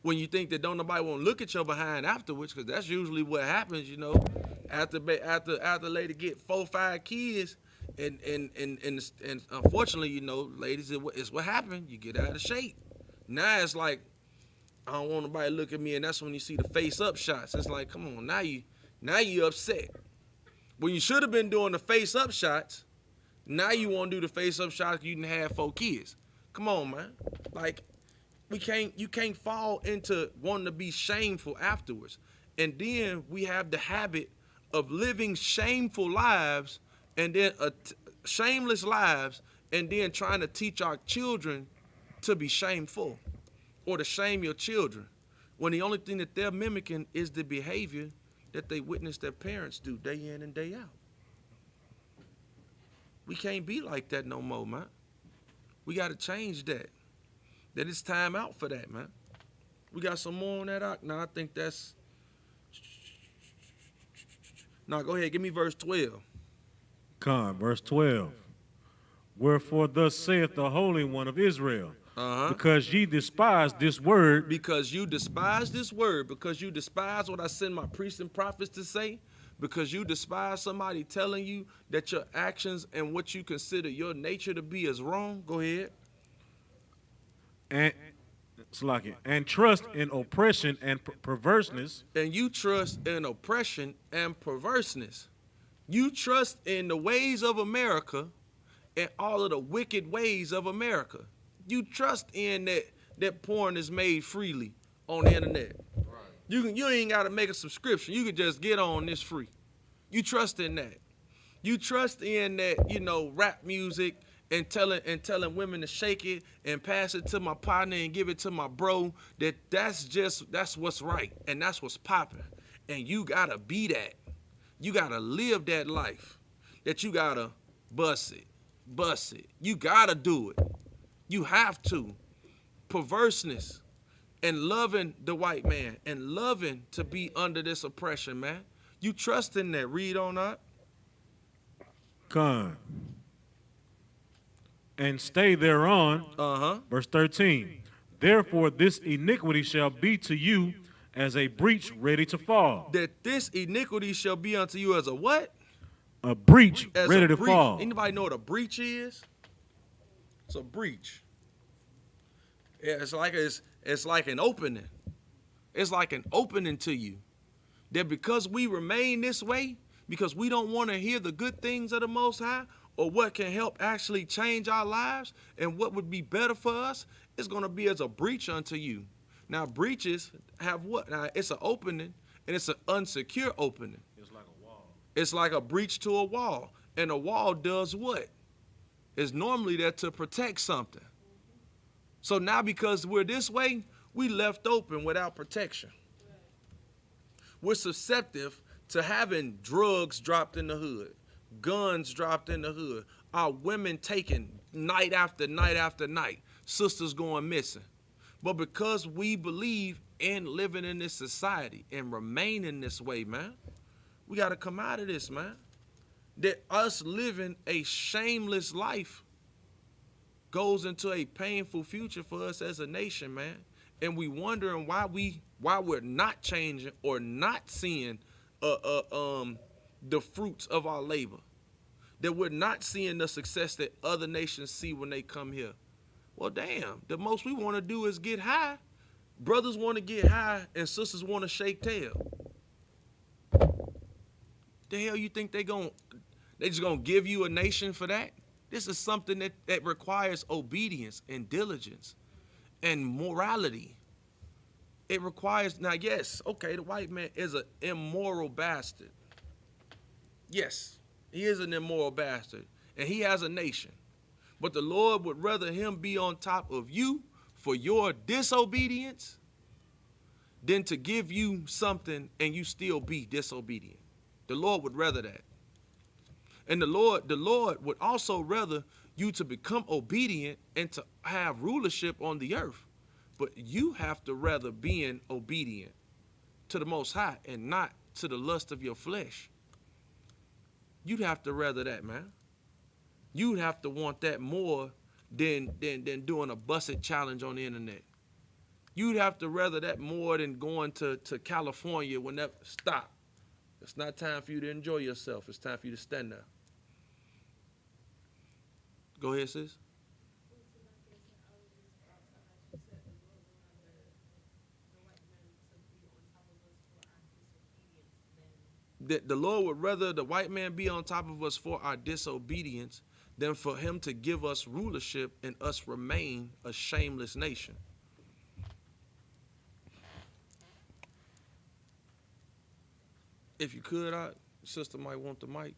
when you think that don't nobody want to look at your behind afterwards, because that's usually what happens, you know. After lady get 4 or 5 kids, and unfortunately, you know, ladies, it's what happened. You get out of shape. Now it's like, I don't want nobody to look at me, and that's when you see the face up shots. It's like, come on, now you upset. When you should have been doing the face up shots, now you want to do the face up shots because you didn't have 4 kids. Come on, man. Like, you can't fall into wanting to be shameful afterwards. And then we have the habit of living shameful lives, and then shameless lives, and then trying to teach our children to be shameful or to shame your children, when the only thing that they're mimicking is the behavior that they witness their parents do day in and day out. We can't be like that no more, man. We got to change that. That it's time out for that, man. We got some more on that? No, I think that's... No, go ahead. Give me verse 12. Verse 12. Wherefore thus saith the Holy One of Israel, because ye despise this word. Because you despise this word, because you despise what I send my priests and prophets to say, because you despise somebody telling you that your actions and what you consider your nature to be is wrong. Go ahead. And trust in oppression and perverseness. And you trust in oppression and perverseness. You trust in the ways of America and all of the wicked ways of America. You trust in that porn is made freely on the internet. Right. You ain't got to make a subscription. You can just get on this free. You trust in that. You trust in that, you know, rap music and telling women to shake it and pass it to my partner and give it to my bro, that's what's right and that's what's popping. And you got to be that. You got to live that life. That you got to bust it. You got to do it. You have to. Perverseness and loving the white man and loving to be under this oppression, man. You trust in that. Read on that. And stay thereon. Verse 13. Therefore this iniquity shall be to you as a breach ready to fall. That this iniquity shall be unto you as a what? A breach ready to fall. Anybody know what a breach is? It's a breach. Yeah, it's like an opening. It's like an opening to you. That because we remain this way, because we don't want to hear the good things of the Most High, or what can help actually change our lives and what would be better for us, it's going to be as a breach unto you. Now, breaches have what? Now, it's an opening, and it's an unsecure opening. It's like a wall. It's like a breach to a wall. And a wall does what? It's normally there to protect something. So now because we're this way, we left open without protection. We're susceptible to having drugs dropped in the hood, guns dropped in the hood, our women taken night after night after night, sisters going missing. But because we believe in living in this society and remaining this way, man, we got to come out of this, man. That us living a shameless life goes into a painful future for us as a nation, man. And we wondering why we're not changing or not seeing the fruits of our labor. that we're not seeing the success that other nations see when they come here. Well, damn, the most we want to do is get high. Brothers want to get high and sisters want to shake tail. The hell you think they just gonna give you a nation for that? This is something that requires obedience and diligence and morality. It requires, now yes, okay, the white man is an immoral bastard. Yes, he is an immoral bastard, and he has a nation. But the Lord would rather him be on top of you for your disobedience than to give you something and you still be disobedient. The Lord would rather that. And the Lord would also rather you to become obedient and to have rulership on the earth. But you have to rather being obedient to the Most High and not to the lust of your flesh. You'd have to rather that, man. You'd have to want that more than doing a busted challenge on the internet. You'd have to rather that more than going to California whenever. Stop. It's not time for you to enjoy yourself. It's time for you to stand there. Go ahead, sis. The Lord would rather the white man be on top of us for our disobedience than for him to give us rulership and us remain a shameless nation. If you could, sister might want the mic.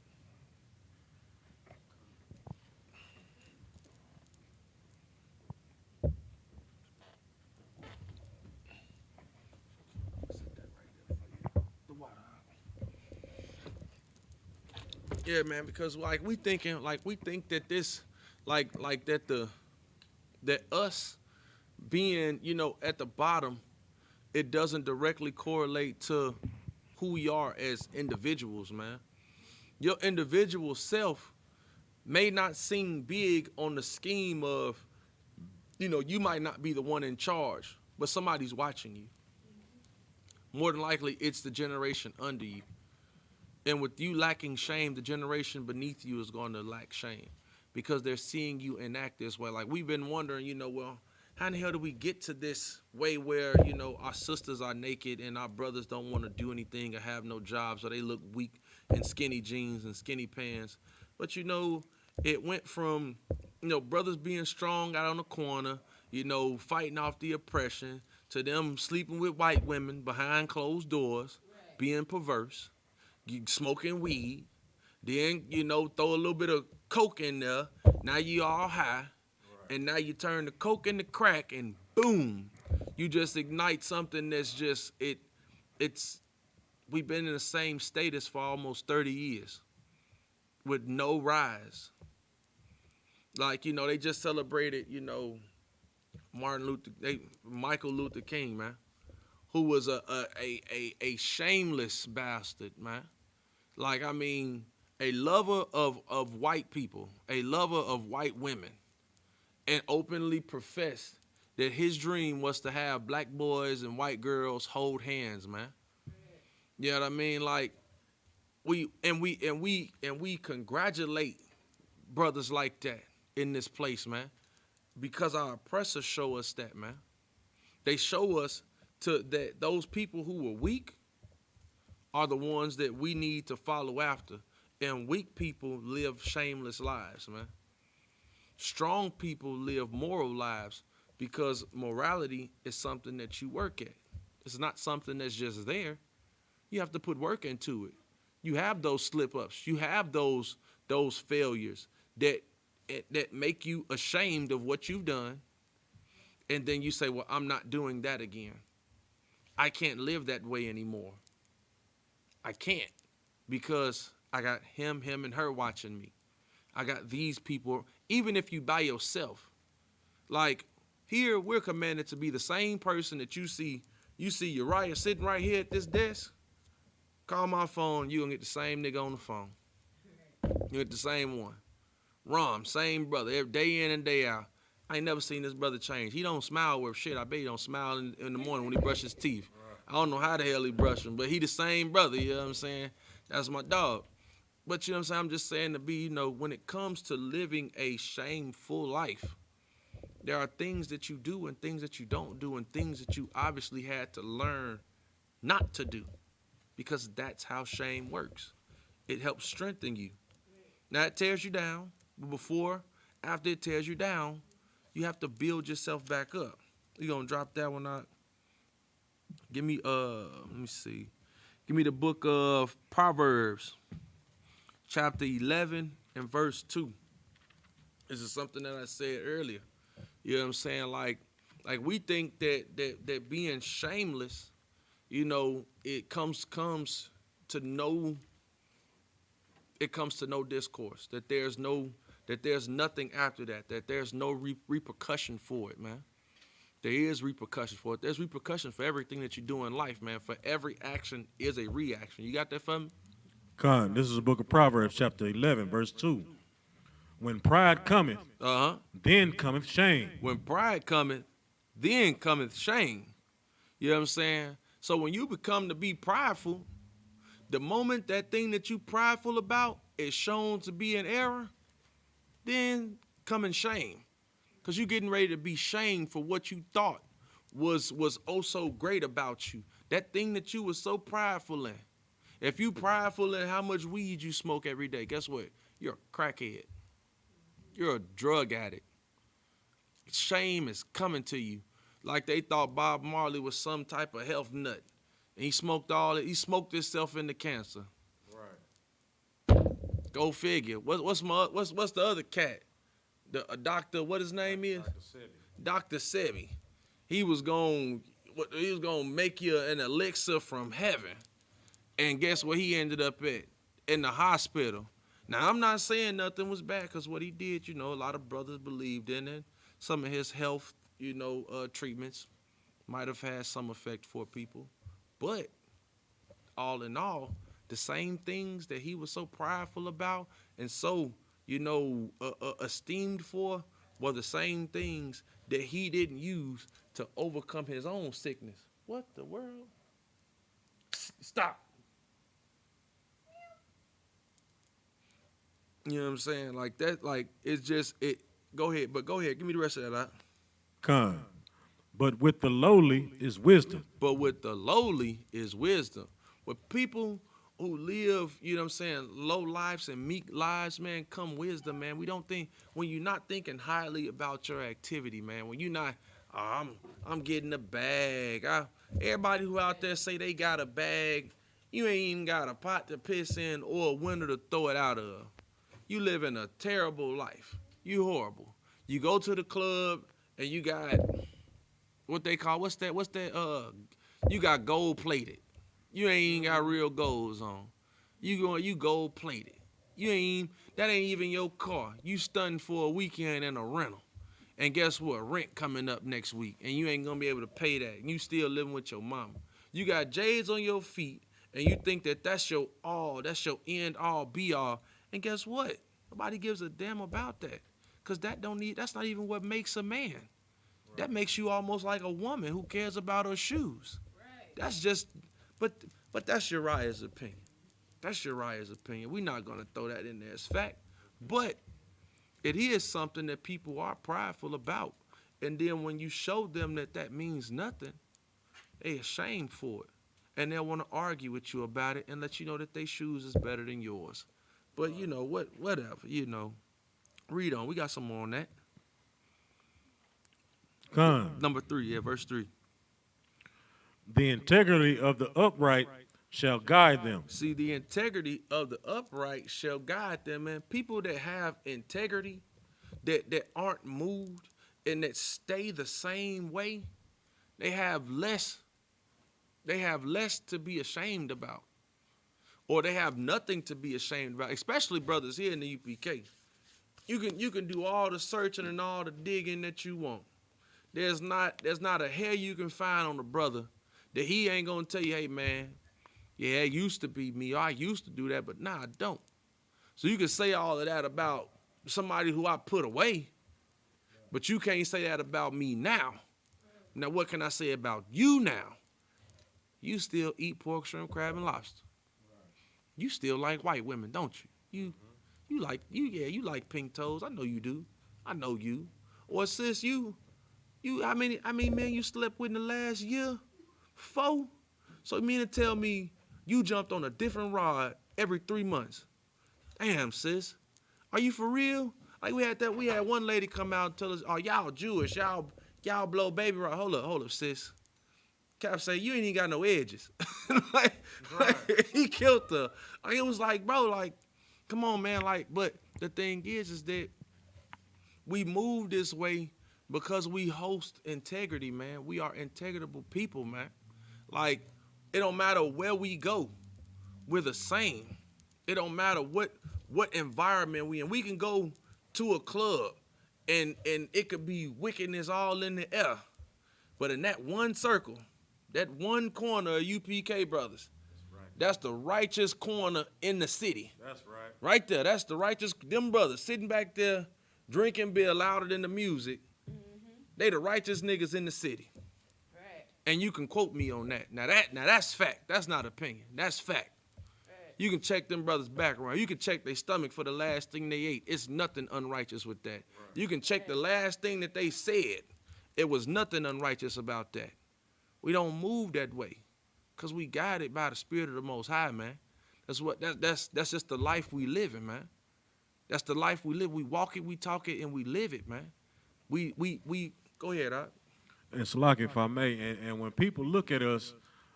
Yeah, man, because we think that this, that us being, at the bottom, it doesn't directly correlate to who we are as individuals, man. Your individual self may not seem big on the scheme of, you might not be the one in charge, but somebody's watching you. More than likely, it's the generation under you. And with you lacking shame, the generation beneath you is going to lack shame because they're seeing you enact this way. Like we've been wondering, well, how in the hell do we get to this way where, our sisters are naked and our brothers don't want to do anything or have no jobs or they look weak in skinny jeans and skinny pants. But, it went from, brothers being strong out on the corner, fighting off the oppression to them sleeping with white women behind closed doors, being perverse. You smoking weed, then, throw a little bit of coke in there. Now you all high, and now you turn the coke into crack, and boom, you just ignite something that's just, we've been in the same status for almost 30 years with no rise. They just celebrated, Michael Luther King, man, who was a shameless bastard, man. A lover of white people, a lover of white women, and openly professed that his dream was to have black boys and white girls hold hands, man. You know what I mean? We congratulate brothers like that in this place, man, because our oppressors show us that, man. They show us that those people who were weak are the ones that we need to follow after. And weak people live shameless lives, man. Strong people live moral lives because morality is something that you work at. It's not something that's just there. You have to put work into it. You have those slip-ups. You have those failures that make you ashamed of what you've done. And then you say, well, I'm not doing that again. I can't live that way anymore. I can't because I got him, and her watching me. I got these people, even if you by yourself. Here, we're commanded to be the same person that you see Uriah sitting right here at this desk. Call my phone, you're going to get the same nigga on the phone. You get the same one. Rom, same brother, every day in and day out. I ain't never seen this brother change. He don't smile worth shit. I bet he don't smile in the morning when he brushes his teeth. I don't know how the hell he brush them, but he the same brother, you know what I'm saying? That's my dog. But you know what I'm saying? I'm just saying to be, you know, when it comes to living a shameful life, there are things that you do and things that you don't do and things that you obviously had to learn not to do, because that's how shame works. It helps strengthen you. Now it tears you down, but after it tears you down, you have to build yourself back up. You gonna drop that one out? Give me let me see. Give me the book of Proverbs, chapter 11 and verse 2. This is something that I said earlier. You know what I'm saying? Like we think that being shameless, you know, it comes to no discourse, that there's nothing after that there's no repercussion for it, man. There is repercussion for it. There's repercussion for everything that you do in life, man. For every action is a reaction. You got that for me? Con, this is the book of Proverbs, chapter 11, verse 2. When pride cometh, then cometh shame. When pride cometh, then cometh shame. You know what I'm saying? So when you become to be prideful, the moment that thing that you prideful about is shown to be an error, then coming shame. Because you're getting ready to be shamed for what you thought was oh so great about you. That thing that you was so prideful in. If you prideful in how much weed you smoke every day, guess what? You're a crackhead. You're a drug addict. Shame is coming to you. Like they thought Bob Marley was some type of health nut. And he smoked himself into cancer. Right. Go figure. What's the other cat? A doctor, what his name is? Dr. Sebi. He was gonna make you an elixir from heaven. And guess where he ended up at? In the hospital. Now, I'm not saying nothing was bad, because what he did, you know, a lot of brothers believed in it. Some of his health, you know, treatments might have had some effect for people. But all in all, the same things that he was so prideful about and so, you know, esteemed for were the same things that he didn't use to overcome his own sickness. What the world? Stop. You know what I'm saying? Like that, like it's just it. Go ahead, give me the rest of that out. Con. But with the lowly is wisdom. But with the lowly is wisdom. With people who live, you know what I'm saying, low lives and meek lives, man, come wisdom, man. We don't think, when you're not thinking highly about your activity, man, when you're not, I'm getting a bag. Everybody who out there say they got a bag, you ain't even got a pot to piss in or a window to throw it out of. You live in a terrible life. You horrible. You go to the club and you got what they call, what's that, you got gold plated. You ain't even got real golds on. You gold plated. That ain't even your car. You stunting for a weekend in a rental. And guess what? Rent coming up next week. And you ain't gonna be able to pay that. And you still living with your mama. You got J's on your feet and you think that that's your all, that's your end all be all. And guess what? Nobody gives a damn about that. Cause that's not even what makes a man. Right. That makes you almost like a woman who cares about her shoes. Right. That's just, but that's Uriah's opinion. That's Uriah's opinion. We're not gonna throw that in there as fact. But it is something that people are prideful about. And then when you show them that means nothing, they ashamed for it. And they'll want to argue with you about it and let you know that their shoes is better than yours. But, you know, whatever, you know. Read on. We got some more on that. Number 3, verse 3. The integrity of the upright shall guide them. See, the integrity of the upright shall guide them, man. People that have integrity, that aren't moved, and that stay the same way, they have less to be ashamed about. Or they have nothing to be ashamed about, especially brothers here in the UPK. You can do all the searching and all the digging that you want. There's not a hair you can find on a brother that he ain't gonna tell you, hey man, yeah, it used to be me, or I used to do that, but nah, I don't. So you can say all of that about somebody who I put away, but you can't say that about me now. Now what can I say about you now? You still eat pork, shrimp, crab, and lobster. You still like white women, don't you? You like you like pink toes. I know you do. I know you. Or sis, you how many men you slept with in the last year? 4. So you mean to tell me you jumped on a different rod every 3 months? Damn, sis. Are you for real? Like we had one lady come out and tell us, oh, y'all Jewish, y'all blow baby rod. Hold up, sis. Cap say, you ain't even got no edges. like, he killed her. Like, it was like, bro, like, come on, man. Like, but the thing is that we move this way because we host integrity, man. We are integrable people, man. Like, it don't matter where we go, we're the same. It don't matter what environment we in. We can go to a club and it could be wickedness all in the air. But in that one circle, that one corner of UPK brothers, that's the righteous corner in the city. That's right. Right there. That's the righteous, them brothers sitting back there drinking beer louder than the music. They the righteous niggas in the city. Right. And you can quote me on that. Now that's fact. That's not opinion. That's fact. Right. You can check them brothers' background. You can check their stomach for the last thing they ate. It's nothing unrighteous with that. Right. You can check the last thing that they said. It was nothing unrighteous about that. We don't move that way because we guided by the Spirit of the Most High, man. That's just the life we live in, man. That's the life we live. We walk it, we talk it, and we live it, man. We go ahead, Doc. And Salaki, if I may, and when people look at us,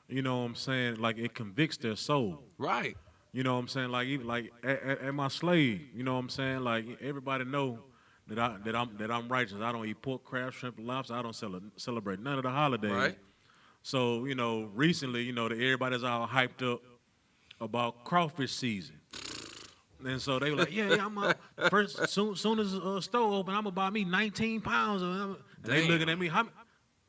you know what I'm saying, like it convicts their soul. Right. You know what I'm saying, like even like at my slave, you know what I'm saying, like everybody know that I'm righteous. I don't eat pork, crab, shrimp, and lobster. I don't celebrate none of the holidays. Right. So, you know, recently, you know, everybody's all hyped up about crawfish season. And so they were like, yeah, I'm first soon as the store open, I'm gonna buy me 19 pounds. And they looking at me,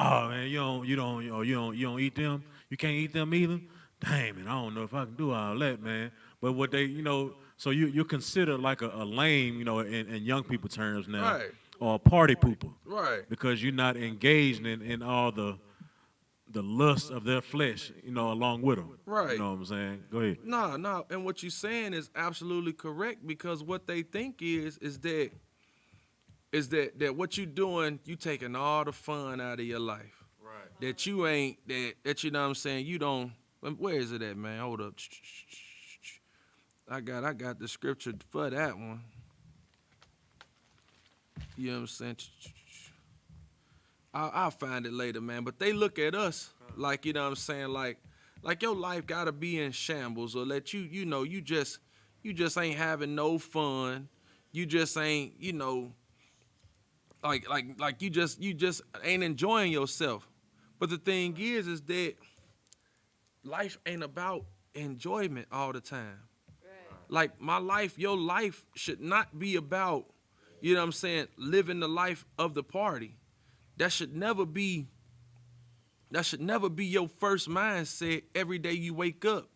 oh man, you don't eat them. You can't eat them either. Damn, man, I don't know if I can do all that, man. But what they, you know, so you consider like a lame, you know, in young people terms now, right, or a party pooper, right, because you're not engaged in all the lust of their flesh, you know, along with them. right. You know what I'm saying? Go ahead. No, and what you're saying is absolutely correct because what they think is that what you're doing, you taking all the fun out of your life. Right. That you ain't that you know what I'm saying, you don't. Where is it at, man? Hold up. I got the scripture for that one. You know what I'm saying? I'll find it later, man. But they look at us like, you know what I'm saying, like your life gotta be in shambles, or let you know, you just ain't having no fun. You just ain't, you know, like you just ain't enjoying yourself. But the thing is that life ain't about enjoyment all the time. Right. Like my life, your life should not be about, you know what I'm saying, living the life of the party. That should never be your first mindset every day you wake up.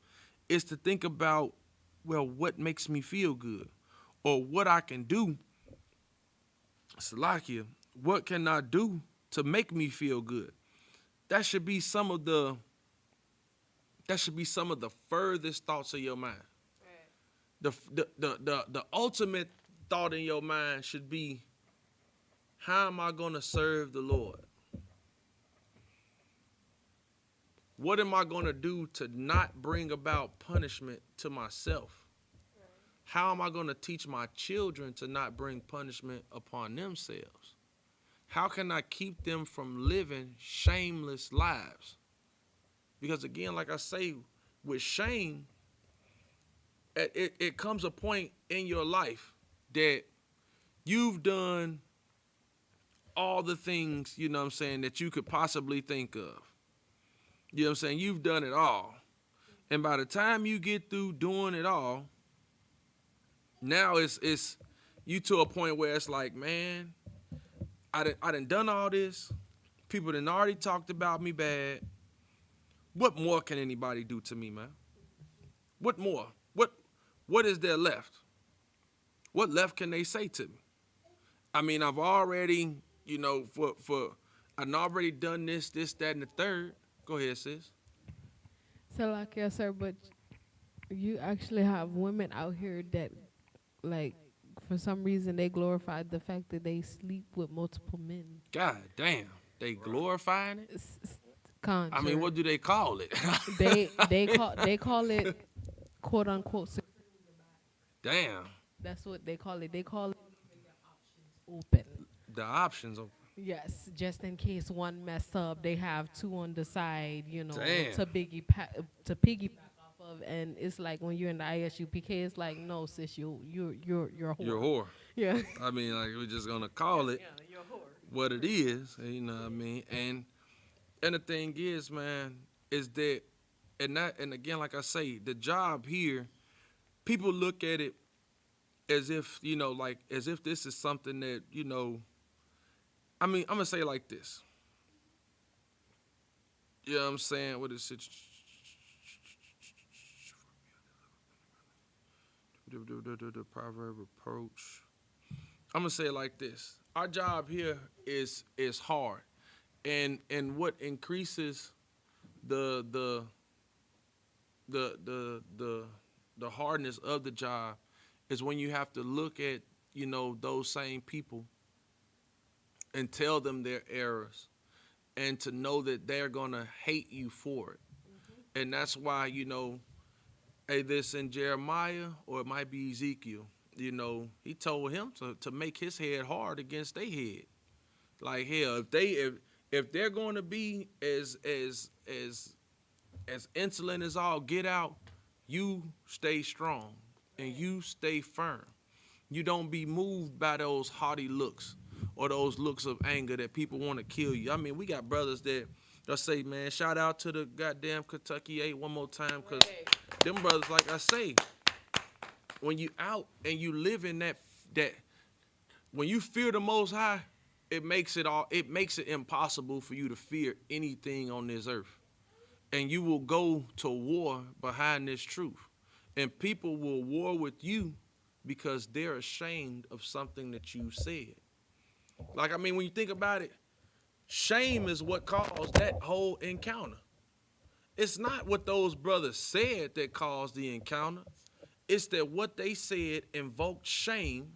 Is to think about, well, what makes me feel good? Or what I can do. Salakia, what can I do to make me feel good? That should be some of the furthest thoughts of your mind. Right. The ultimate thought in your mind should be, how am I going to serve the Lord? What am I going to do to not bring about punishment to myself? Right. How am I going to teach my children to not bring punishment upon themselves? How can I keep them from living shameless lives? Because again, like I say, with shame, it comes a point in your life that you've done all the things, you know what I'm saying, that you could possibly think of. You know what I'm saying? You've done it all. And by the time you get through doing it all, now it's you to a point where it's like, man, I done all this. People done already talked about me bad. What more can anybody do to me, man? What more? What is there left? What left can they say to me? I mean, I've already, you know, I've already done this, that, and the third. Go ahead, sis. So, like, yes, sir, but you actually have women out here that Like, for some reason, they glorified the fact that they sleep with multiple men. God damn, they glorifying it. I mean, Conjure. what do they call it? They call it quote unquote. Damn, That's what they call it. They call it open. the options. Yes, just in case one mess up, they have two on the side, Damn. to piggyback off of. And it's like when you're in the ISUPK, it's like, no, sis, you're a whore. You're a whore. Yeah. I mean, like we're just gonna call it You're a whore. what it is. You know what I mean? And the thing is, man, is that and again, like I say, the job here, people look at it as if like as if this is something that I mean, I'm gonna say it like this. You know what I'm saying? What is it? The proverb approach. I'm gonna say it like this. Our job here is hard, and what increases the hardness of the job is when you have to look at those same people and tell them their errors, and to know that they're gonna hate you for it. And that's why hey, this in Jeremiah, or it might be Ezekiel. He told him to make his head hard against their head. Like hell, if they're going to be as insolent as all get out, you stay strong and you stay firm. You don't be moved by those haughty looks or those looks of anger that people want to kill you. I mean, we got brothers that they'll say, man, shout out to the goddamn Kentucky 8 one more time, because them brothers, like I say, when you out and you live in that when you fear the Most High, it makes it impossible for you to fear anything on this earth. And you will go to war behind this truth. And people will war with you because they're ashamed of something that you said. Like, I mean, when you think about it, shame is what caused that whole encounter. It's not what those brothers said that caused the encounter. It's that what they said invoked shame.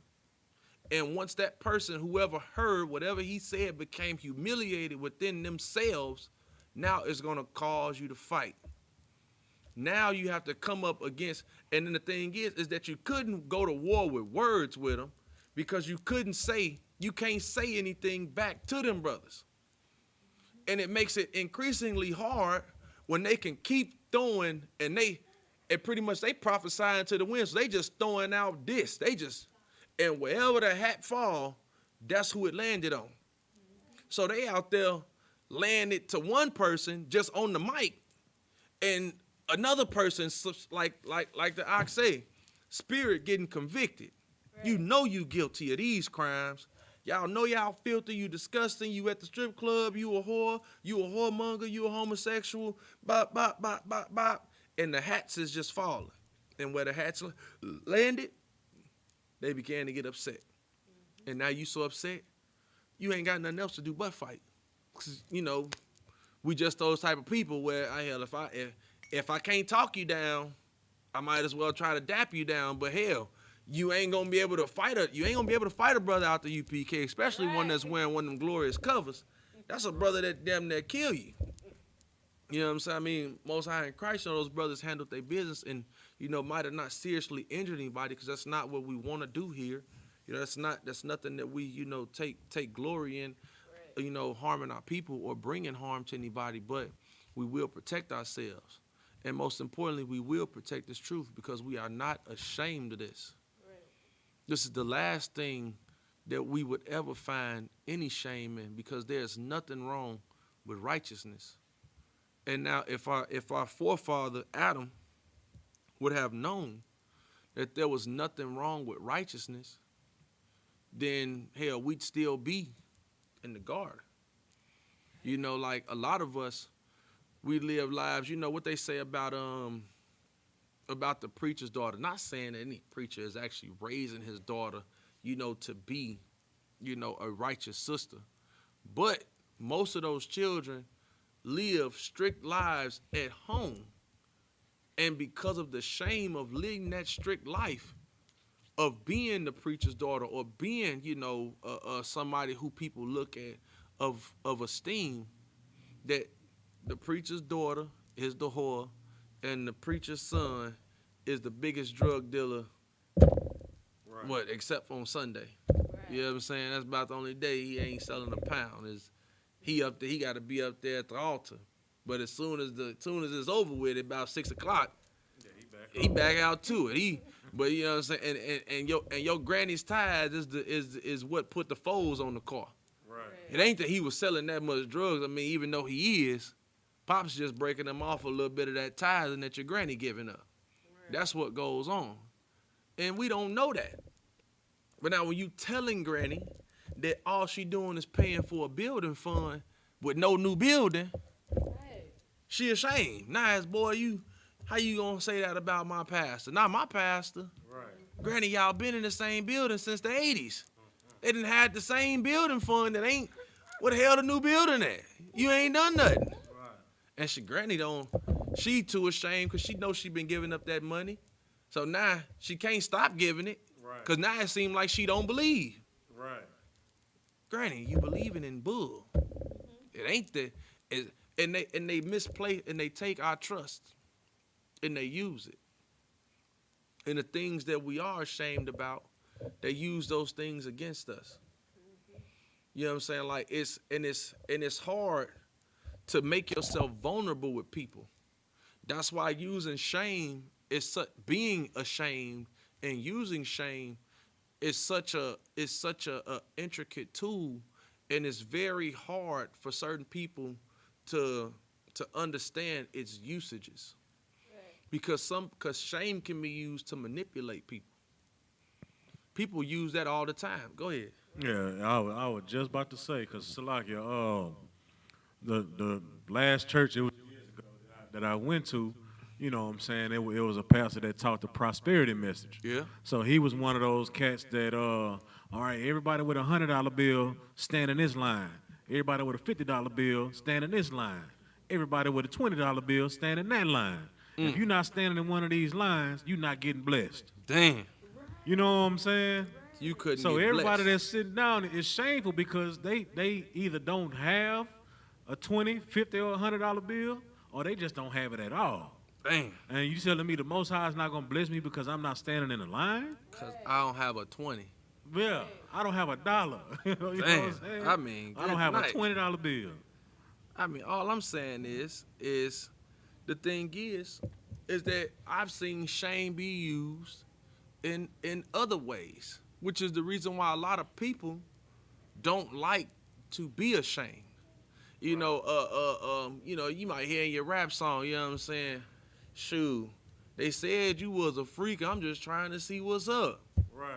And once that person, whoever heard whatever he said, became humiliated within themselves, now it's going to cause you to fight. Now you have to come up against, and then the thing is that you couldn't go to war with words with them, because you can't say anything back to them brothers. And it makes it increasingly hard when they can keep throwing, and pretty much they prophesying to the wind, so they just throwing out this. And wherever the hat fall, that's who it landed on. So they out there landed to one person just on the mic, and another person, like the ox say, spirit getting convicted. Right. You guilty of these crimes. Y'all know y'all filthy, you disgusting, you at the strip club, you a whore, you a whoremonger, you a homosexual, bop, bop, bop, bop, bop. And the hats is just falling. And where the hats landed, they began to get upset. Mm-hmm. And now you so upset, you ain't got nothing else to do but fight. 'Cause, we just those type of people where, if I can't talk you down, I might as well try to dap you down. But hell, you ain't gonna be able to fight a brother out the UPK, especially one that's wearing one of them glorious covers. That's a brother that damn near kill you. You know what I'm saying? I mean, Most High in Christ, those brothers handled their business and, might have not seriously injured anybody, because that's not what we want to do here. That's nothing that we, take glory in, harming our people or bringing harm to anybody, but we will protect ourselves. And most importantly, we will protect this truth, because we are not ashamed of this. Right. This is the last thing that we would ever find any shame in, because there's nothing wrong with righteousness. And now if our forefather Adam would have known that there was nothing wrong with righteousness, then hell, we'd still be in the garden. Like a lot of us, we live lives, what they say about the preacher's daughter. Not saying that any preacher is actually raising his daughter, to be, a righteous sister. But most of those children live strict lives at home. And because of the shame of living that strict life, of being the preacher's daughter or being, somebody who people look at of esteem, that the preacher's daughter is the whore and the preacher's son is the biggest drug dealer, except on Sunday. Right. You know what I'm saying? That's about the only day he ain't selling a pound. Is he up there? He got to be up there at the altar. But as soon as it's over with, about 6 o'clock, he back out to it. But you know what I'm saying? And your granny's tithes is what put the foes on the car. Right. It ain't that he was selling that much drugs. I mean, even though he is, Pop's just breaking them off a little bit of that tithing that your granny giving up. Right. That's what goes on. And we don't know that. But now when you telling granny that all she doing is paying for a building fund with no new building, she ashamed. Nice, boy, how you gonna say that about my pastor? Not my pastor. Right. Granny, y'all been in the same building since the 80s. They done had the same building fund that ain't, what the hell the new building at? You ain't done nothing. Right. And granny she too ashamed because she knows she been giving up that money. So now she can't stop giving it. Right. Because now it seems like she don't believe. Right. Granny, you believing in bull. It ain't that. And they misplay and they take our trust and they use it. And the things that we are ashamed about, they use those things against us. You know what I'm saying? Like it's hard to make yourself vulnerable with people. That's why using shame being ashamed and using shame is such a intricate tool, and it's very hard for certain people to understand its usages. Right. Because shame can be used to manipulate people. People use that all the time. Go ahead. Yeah, I was just about to say, because Salakia, the last church that I went to, you know what I'm saying, it was a pastor that taught the prosperity message. Yeah. So he was one of those cats that, all right, everybody with a $100 bill, stand in this line. Everybody with a $50 bill, stand in this line. Everybody with a $20 bill, stand in that line. If you're not standing in one of these lines, you're not getting blessed. Damn. You know what I'm saying? You couldn't. So everybody that's sitting down is shameful because they either don't have a $20, $50, or $100 bill, or they just don't have it at all. Damn. And you telling me the Most High is not gonna bless me because I'm not standing in the line? Because I don't have a 20. Yeah, I don't have a dollar. You know what I'm saying? I mean, I don't have a $20 bill. I mean, all I'm saying is the thing is that I've seen shame be used in other ways, which is the reason why a lot of people don't like to be ashamed. You know, you might hear in your rap song, you know what I'm saying? Shoot, they said you was a freak. I'm just trying to see what's up. Right.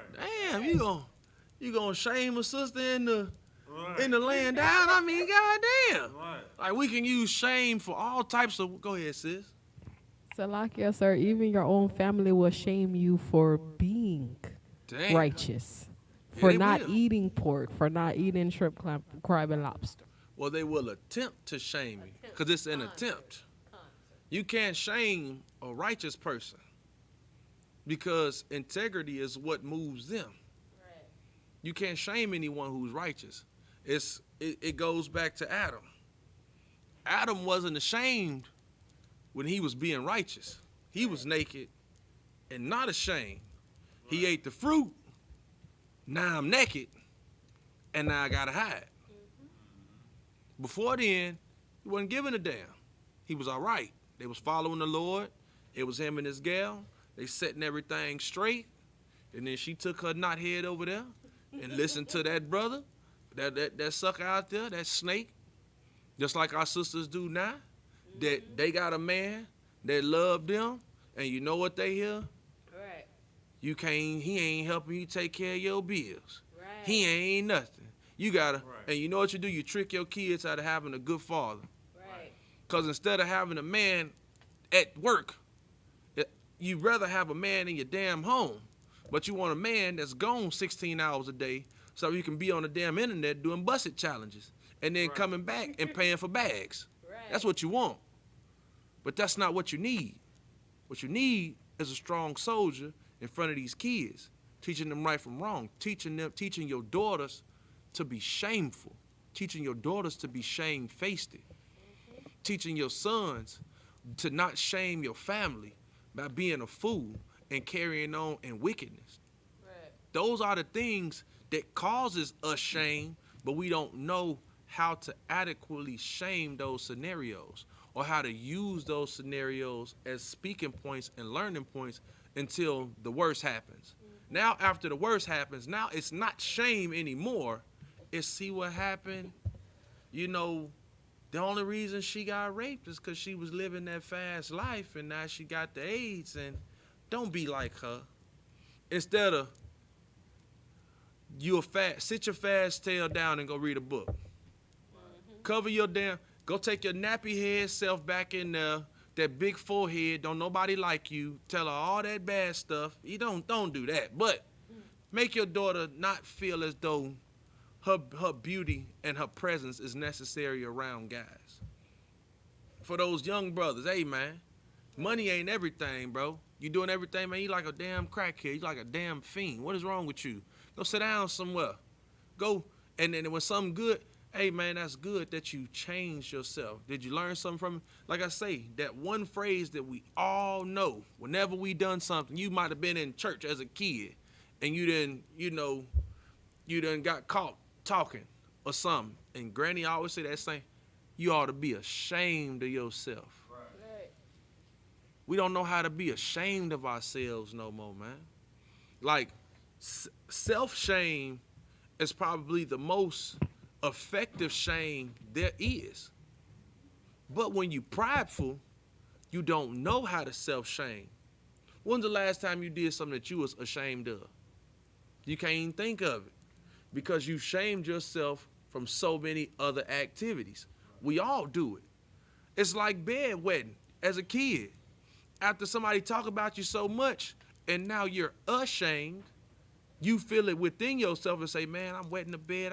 Damn, you gonna shame a sister in the laying down? I mean, goddamn. Right. Like we can use shame for all types of. Go ahead, sis. Salakia, sir, even your own family will shame you for being righteous, for not eating pork, for not eating shrimp, crab, and lobster. Well, they will attempt to shame you because it's an attempt. You can't shame a righteous person because integrity is what moves them. Right. You can't shame anyone who's righteous. It goes back to Adam. Adam wasn't ashamed when he was being righteous. He was naked and not ashamed. Right. He ate the fruit. Now I'm naked and now I gotta hide. Mm-hmm. Before then, he wasn't giving a damn. He was all right. They was following the Lord. It was him and his gal. They setting everything straight. And then she took her knothead over there and listened to that brother, that sucker out there, that snake. Just like our sisters do now. That they got a man that loved them. And you know what they hear? Right. He ain't helping you take care of your bills. Right. He ain't nothing. You gotta, and you know what you do? You trick your kids out of having a good father. Because instead of having a man at work, you'd rather have a man in your damn home. But you want a man that's gone 16 hours a day so you can be on the damn internet doing busted challenges and then coming back and paying for bags. Right. That's what you want. But that's not what you need. What you need is a strong soldier in front of these kids teaching them right from wrong, teaching your daughters to be shameful, teaching your daughters to be shame-faced, teaching your sons to not shame your family by being a fool and carrying on in wickedness. Right. Those are the things that causes us shame, but we don't know how to adequately shame those scenarios or how to use those scenarios as speaking points and learning points until the worst happens. Now, after the worst happens, now it's not shame anymore. It's see what happened. You know, the only reason she got raped is because she was living that fast life, and now she got the AIDS, and don't be like her. Instead of sit your fast tail down and go read a book. Cover your go take your nappy head self back in there, that big forehead, don't nobody like you, tell her all that bad stuff. You don't do that, but make your daughter not feel as though her beauty and her presence is necessary around guys. For those young brothers, hey man, money ain't everything, bro. You doing everything, man, you like a damn crackhead, you like a damn fiend. What is wrong with you? Go sit down somewhere. Go, and then when something good, hey man, that's good that you changed yourself. Did you learn something from it? Like I say, that one phrase that we all know, whenever we done something, you might have been in church as a kid and you done got caught talking or something. And Granny always say that same, you ought to be ashamed of yourself. Right. We don't know how to be ashamed of ourselves no more, man. Like, self-shame is probably the most effective shame there is. But when you prideful, you don't know how to self-shame. When's the last time you did something that you was ashamed of? You can't even think of it because you shamed yourself from so many other activities. We all do it. It's like bedwetting as a kid. After somebody talk about you so much and now you're ashamed, you feel it within yourself and say, man, I'm wetting the bed,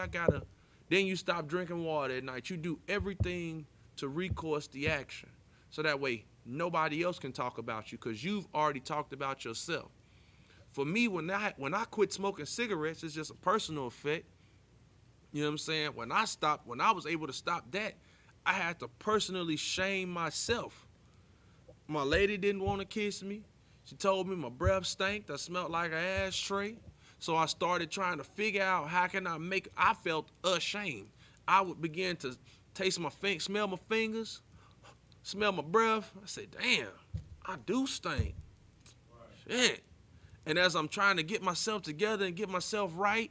then you stop drinking water at night. You do everything to recourse the action. So that way, nobody else can talk about you because you've already talked about yourself. For me, when I quit smoking cigarettes, it's just a personal effect. You know what I'm saying? When I was able to stop that, I had to personally shame myself. My lady didn't want to kiss me. She told me my breath stank. I smelled like an ashtray. So I started trying to figure out how can I felt ashamed. I would begin to smell my fingers, smell my breath. I said, damn, I do stink. Right. Shit. And as I'm trying to get myself together and get myself right,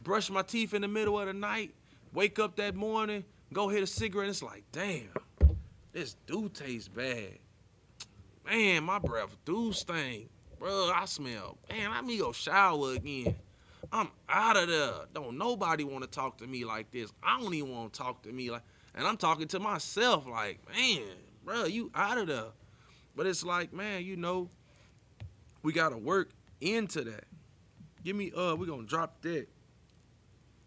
brush my teeth in the middle of the night, wake up that morning, go hit a cigarette, it's like, damn, this do taste bad. Man, my breath do stink. Bro, I smell. Man, let me go shower again. I'm out of there. Don't nobody want to talk to me like this. I don't even want to talk to me like, and I'm talking to myself like, man, bro, you out of there. But it's like, man, we got to work into that. Give me, we're going to drop that.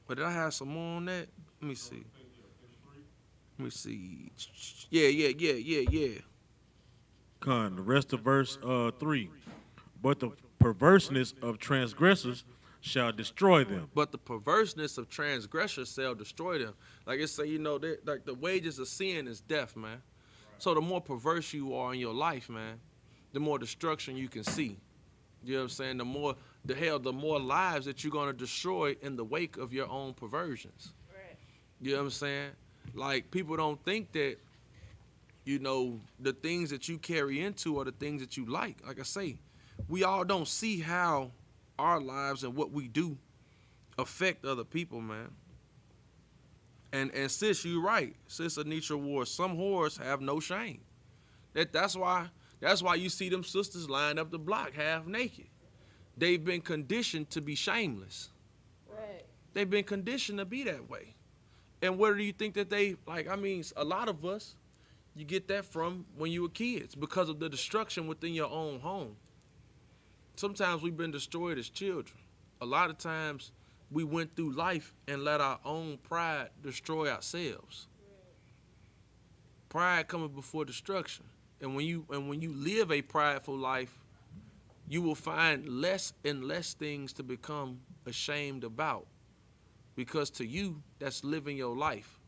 But did I have some more on that? Let me see. Yeah. Con, the rest of verse 3. But the perverseness of transgressors shall destroy them. But the perverseness of transgressors shall destroy them. Like it say, like the wages of sin is death, man. Right. So the more perverse you are in your life, man, the more destruction you can see. You know what I'm saying? The more lives that you're going to destroy in the wake of your own perversions. Right. You know what I'm saying? Like, people don't think that, the things that you carry into are the things that you like. Like I say, we all don't see how our lives and what we do affect other people, man. And sis, you're right. Sis Anitra Ward, some whores have no shame. That's why you see them sisters lined up the block half naked. They've been conditioned to be shameless. Right. They've been conditioned to be that way. And where do you think that a lot of us, you get that from when you were kids because of the destruction within your own home. Sometimes we've been destroyed as children. A lot of times we went through life and let our own pride destroy ourselves. Pride coming before destruction. And when you live a prideful life, you will find less and less things to become ashamed about. Because to you, that's living your life.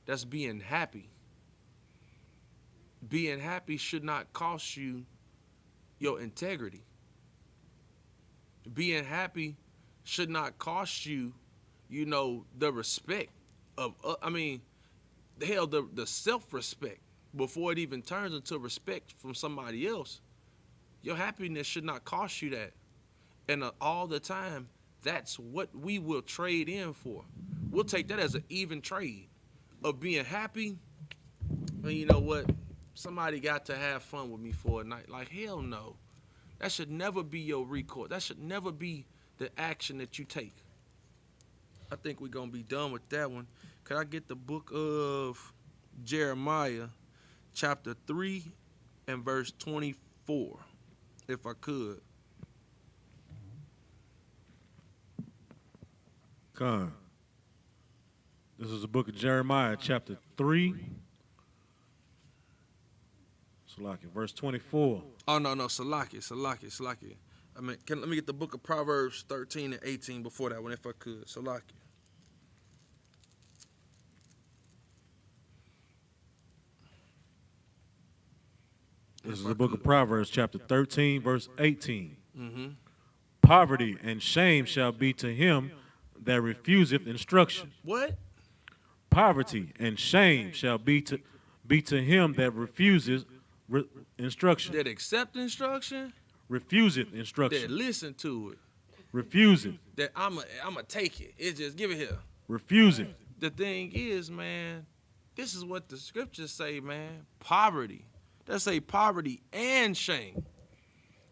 That's being happy. Being happy should not cost you your integrity. Being happy should not cost you, the respect of, the self-respect before it even turns into respect from somebody else. Your happiness should not cost you that. And all the time, that's what we will trade in for. We'll take that as an even trade of being happy. And you know what? Somebody got to have fun with me for a night. Like, hell no. That should never be your recourse. That should never be the action that you take. I think we're going to be done with that one. Could I get the book of Jeremiah, chapter 3 and verse 24, if I could? Con. This is the book of Jeremiah, chapter 3. Salaki, verse 24. Oh, no, Salaki. Let me get the book of Proverbs 13 and 18 before that one, if I could. Salaki. This is the book of Proverbs, chapter 13, verse 18. Mm-hmm. Poverty and shame shall be to him that refuseth instruction. What? Poverty and shame shall be to him that refuses instruction. That accept instruction? Refuseth instruction. That listen to it. Refuseth. That I'ma take it. It's just give it here. Refuseth. The thing is, man, this is what the scriptures say, man. Poverty. They say poverty and shame.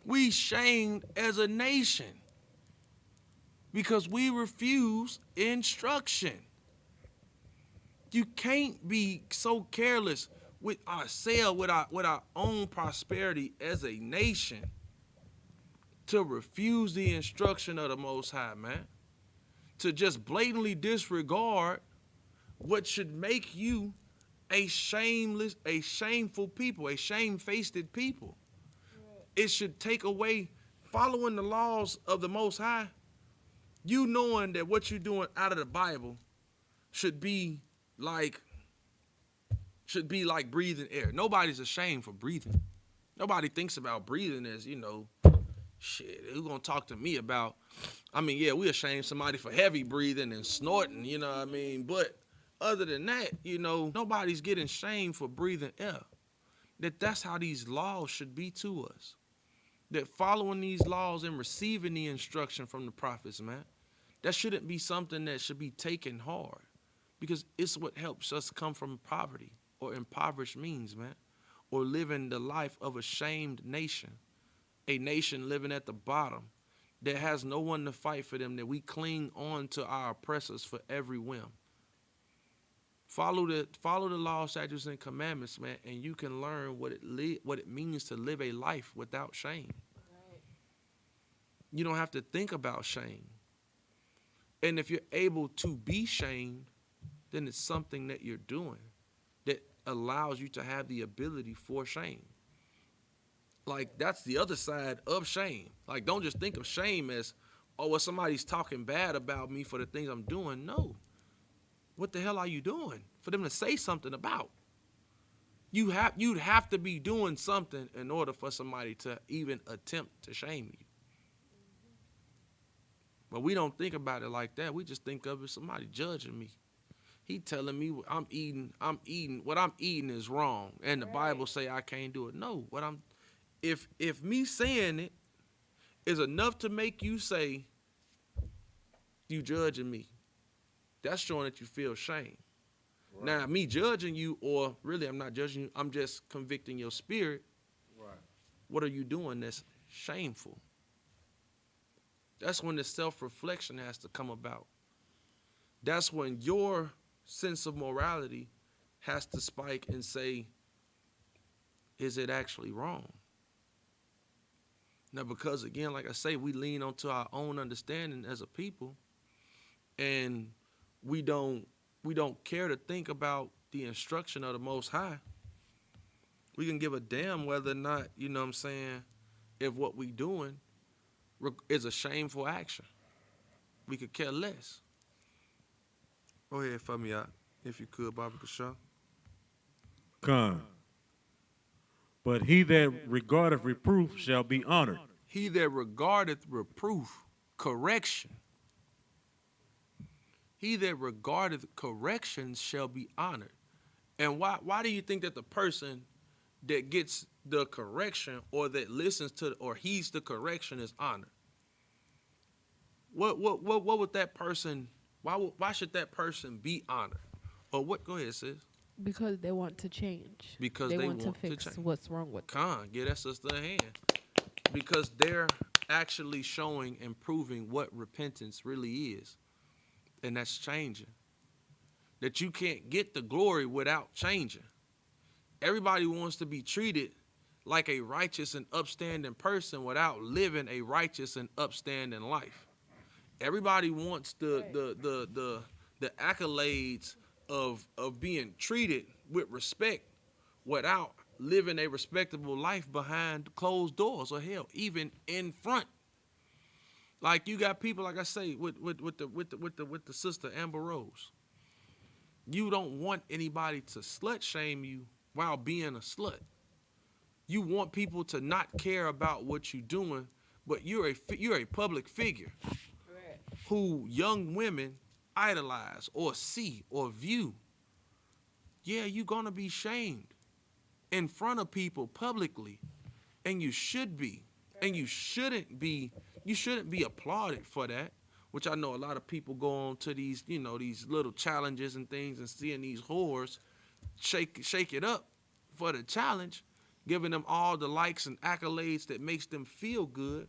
We shamed as a nation because we refuse instruction. You can't be so careless with ourselves, with our own prosperity as a nation, to refuse the instruction of the Most High, man. To just blatantly disregard what should make you a shameful people, a shamefaced people. It should take away following the laws of the Most High. You knowing that what you're doing out of the Bible should be like breathing air. Nobody's ashamed for breathing. Nobody thinks about breathing as, shit, who's gonna talk to me about? We ashamed somebody for heavy breathing and snorting, But other than that, nobody's getting shamed for breathing air. That's how these laws should be to us. That following these laws and receiving the instruction from the prophets, man, that shouldn't be something that should be taken hard, because it's what helps us come from poverty or impoverished means, man, or living the life of a shamed nation, a nation living at the bottom that has no one to fight for them, that we cling on to our oppressors for every whim. Follow the law, statutes, and commandments, man, and you can learn what it means to live a life without shame. Right. You don't have to think about shame. And if you're able to be shamed, then it's something that you're doing that allows you to have the ability for shame. Like, that's the other side of shame. Like, don't just think of shame as, somebody's talking bad about me for the things I'm doing. No. What the hell are you doing for them to say something about? You'd have to be doing something in order for somebody to even attempt to shame you. But we don't think about it like that. We just think of it somebody judging me. He telling me what I'm eating is wrong, and the Bible say I can't do it. No, if me saying it is enough to make you say you judging me, that's showing that you feel shame. Right. Now, me judging you, or really I'm not judging you, I'm just convicting your spirit. Right. What are you doing that's shameful? That's when the self-reflection has to come about. That's when your sense of morality has to spike and say, is it actually wrong? Now, because again, like I say, we lean onto our own understanding as a people, and we don't care to think about the instruction of the Most High. We can give a damn whether or not, if what we doing is a shameful action. We could care less. Go ahead for me out, if you could, Bobby Kashaw. Con. But he that regardeth reproof shall be honored. He that regardeth reproof, correction. He that regardeth correction shall be honored. And why do you think that the person that gets the correction or that listens to or heeds the correction is honored? What would that person, why should that person be honored? Or what, go ahead, sis. Because they want to change. Because they want to fix change. what's wrong with them. Con, get that sister a hand. Because they're actually showing and proving what repentance really is. And that's changing. That you can't get the glory without changing. Everybody wants to be treated like a righteous and upstanding person without living a righteous and upstanding life. Everybody wants the accolades of being treated with respect without living a respectable life behind closed doors or hell, even in front. Like you got people, like I say, with the sister Amber Rose. You don't want anybody to slut shame you while being a slut. You want people to not care about what you're doing, but you're a public figure who young women idolize or see or view. Yeah, you're gonna be shamed in front of people publicly, and you should be, and you shouldn't be applauded for that. Which I know a lot of people go on to these, these little challenges and things and seeing these whores shake it up for the challenge, giving them all the likes and accolades that makes them feel good.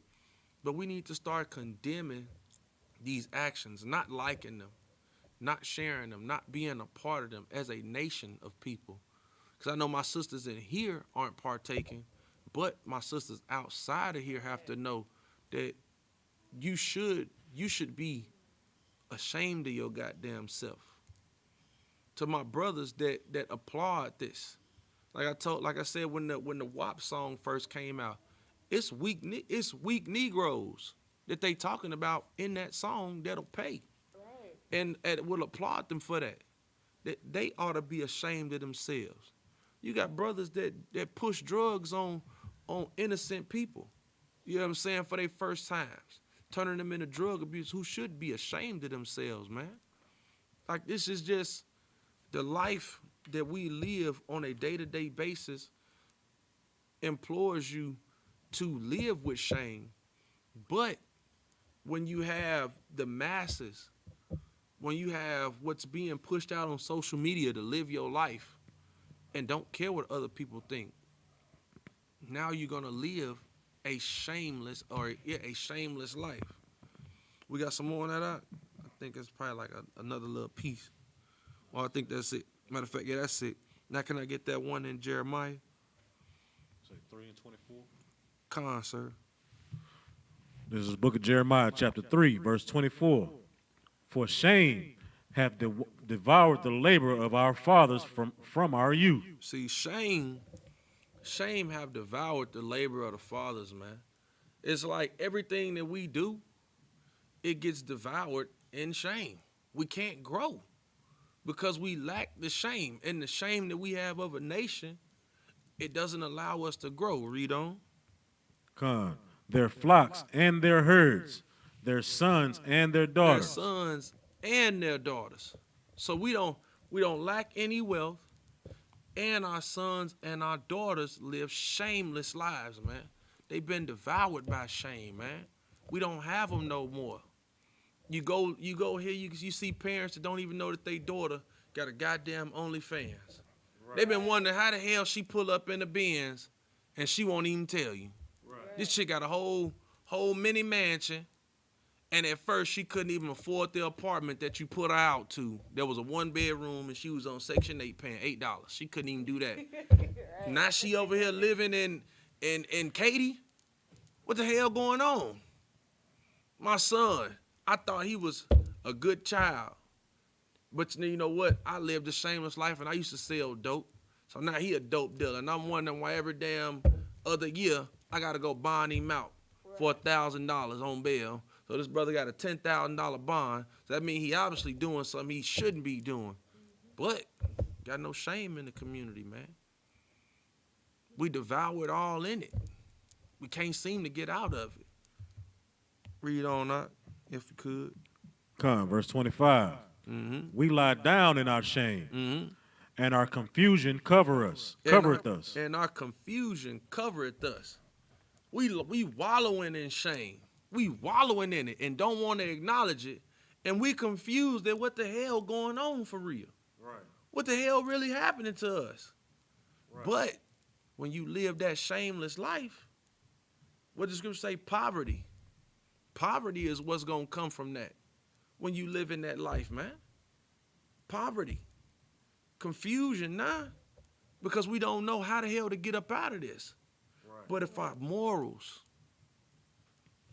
But we need to start condemning these actions, not liking them, not sharing them, not being a part of them as a nation of people. Because I know my sisters in here aren't partaking, but my sisters outside of here have to know that you should be ashamed of your goddamn self. To my brothers that applaud this, like I said when the WAP song first came out, it's weak Negroes that they talking about in that song that'll pay, right. and will applaud them for that. That they ought to be ashamed of themselves. You got brothers that push drugs on innocent people. You know what I'm saying, for their first times, turning them into drug abuse, who should be ashamed of themselves, man. Like, this is just the life that we live on a day-to-day basis implores you to live with shame. But when you have the masses, when you have what's being pushed out on social media to live your life and don't care what other people think, now you're going to live a shameless life. We got some more on that out? I think it's probably like another little piece. Well, I think that's it. Matter of fact, yeah, that's it. Now, can I get that one in Jeremiah? Say 3 and 24. Con, sir. This is the book of Jeremiah, chapter 3, verse 24. For shame hath devoured the labor of our fathers from our youth. See, shame have devoured the labor of the fathers, man. It's like everything that we do, it gets devoured in shame. We can't grow because we lack the shame. And the shame that we have of a nation, it doesn't allow us to grow. Read on. Con. Their flocks and their herds, their sons and their daughters. Their sons and their daughters. So we don't lack any wealth, and our sons and our daughters live shameless lives, man. They've been devoured by shame, man. We don't have them no more. You go here, you see parents that don't even know that their daughter got a goddamn OnlyFans. Right. They've been wondering how the hell she pull up in the Benz and she won't even tell you. Right. This chick got a whole mini mansion, and at first she couldn't even afford the apartment that you put her out to. There was a 1-bedroom and she was on Section 8 paying $8. She couldn't even do that. Right. Now she over here living in Katy. What the hell going on? My son, I thought he was a good child. But you know what? I lived a shameless life and I used to sell dope. So now he a dope dealer. And I'm wondering why every damn other year I got to go bond him out for $1,000 on bail. So this brother got a $10,000 bond. So that means he obviously doing something he shouldn't be doing. But got no shame in the community, man. We devour it all in it. We can't seem to get out of it. Read on that, if you could. Come, verse 25. We lie down in our shame, and our confusion covereth us. And our confusion covereth us. We wallowing in shame. We wallowing in it and don't want to acknowledge it. And we confused at what the hell going on for real. Right. What the hell really happening to us? Right. But when you live that shameless life, what does Scripture say? Poverty. Poverty is what's going to come from that when you live in that life, man. Poverty. Confusion, nah. Because we don't know how the hell to get up out of this. Right. But if our morals,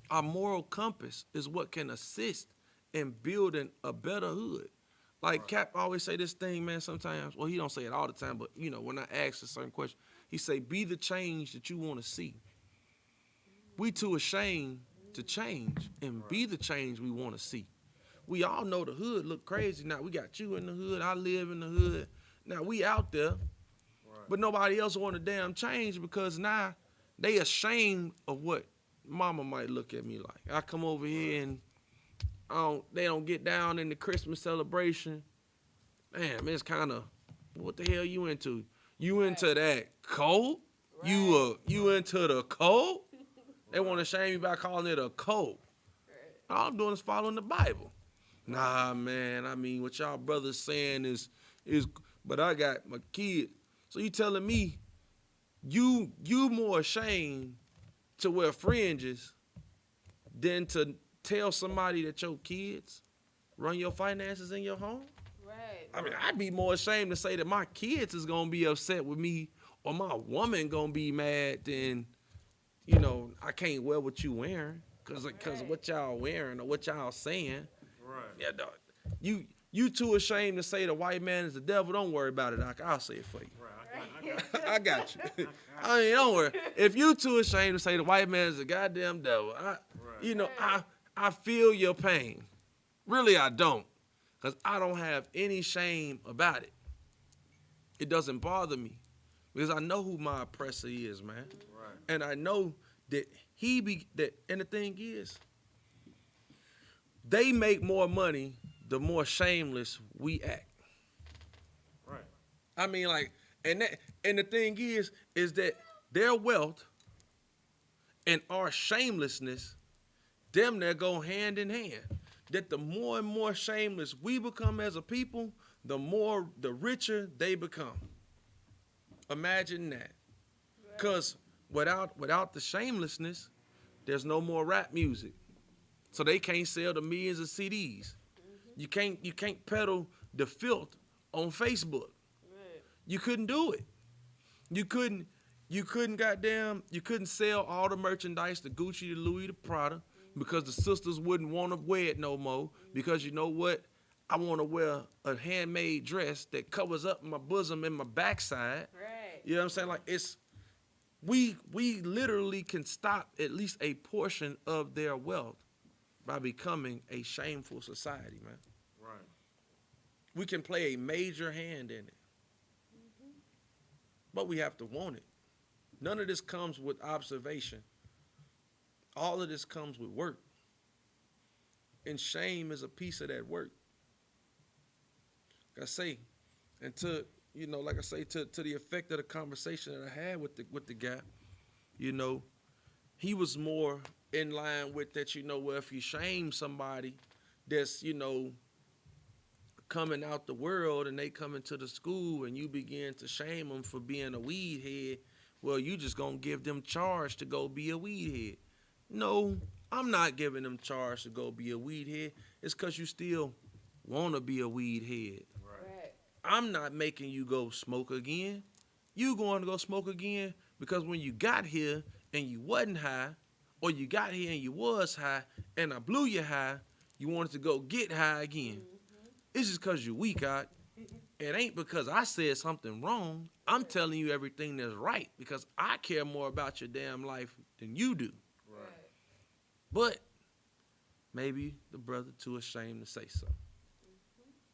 our moral compass is what can assist in building a better hood. Like right. Cap always say this thing, man, sometimes. Well, he don't say it all the time, but, you know, when I ask a certain question, he say, be the change that you want to see. We too ashamed to change and right. be the change we want to see. We all know the hood look crazy now. We got you in the hood. I live in the hood. Now we out there, right. but nobody else want to damn change because now they ashamed of what mama might look at me like. I come over here and they don't get down in the Christmas celebration. Damn, it's kind of, what the hell you into? You into that cult? Right. You into the cult? They want to shame you by calling it a cult. All I'm doing is following the Bible. Nah, man, I mean, what y'all brothers saying is, but I got my kid. So you telling me you more ashamed to wear fringes than to tell somebody that your kids run your finances in your home? Right. I mean, I'd be more ashamed to say that my kids is going to be upset with me or my woman going to be mad than, you know, I can't wear what you wearing because of what y'all wearing or what y'all saying. Right. Yeah, dog. You too ashamed to say the white man is the devil. Don't worry about it, Doc. I'll say it for you. Right. I got you. I mean, don't worry. If you too ashamed to say the white man is the goddamn devil, I feel your pain. Really, I don't. Because I don't have any shame about it. It doesn't bother me. Because I know who my oppressor is, man. Right. And I know that and the thing is, they make more money the more shameless we act. Right. I mean, like, and the thing is that their wealth and our shamelessness, them there go hand in hand. That the more and more shameless we become as a people, the richer they become. Imagine that. Because without the shamelessness, there's no more rap music. So they can't sell the millions of CDs. Mm-hmm. You can't peddle the filth on Facebook. Right. You couldn't do it. You couldn't sell all the merchandise, the Gucci, the Louis, the Prada, because the sisters wouldn't want to wear it no more. Because you know what? I want to wear a handmade dress that covers up my bosom and my backside. Right. You know what I'm saying? Like we literally can stop at least a portion of their wealth by becoming a shameful society, man. Right. We can play a major hand in it. Mm-hmm. But we have to want it. None of this comes with observation. All of this comes with work. And shame is a piece of that work. Like I say, and to the effect of the conversation that I had with the guy, you know, he was more in line with that, you know, well, if you shame somebody that's, you know, coming out the world and they come into the school and you begin to shame them for being a weed head, well, you just gonna give them charge to go be a weed head. No, I'm not giving them charge to go be a weed head. It's because you still want to be a weed head. Right. I'm not making you go smoke again. You going to go smoke again because when you got here and you wasn't high, or you got here and you was high, and I blew you high, you wanted to go get high again. Mm-hmm. It's just because you're weak, out. It ain't because I said something wrong. I'm telling you everything that's right because I care more about your damn life than you do. Right. But maybe the brother too ashamed to say so.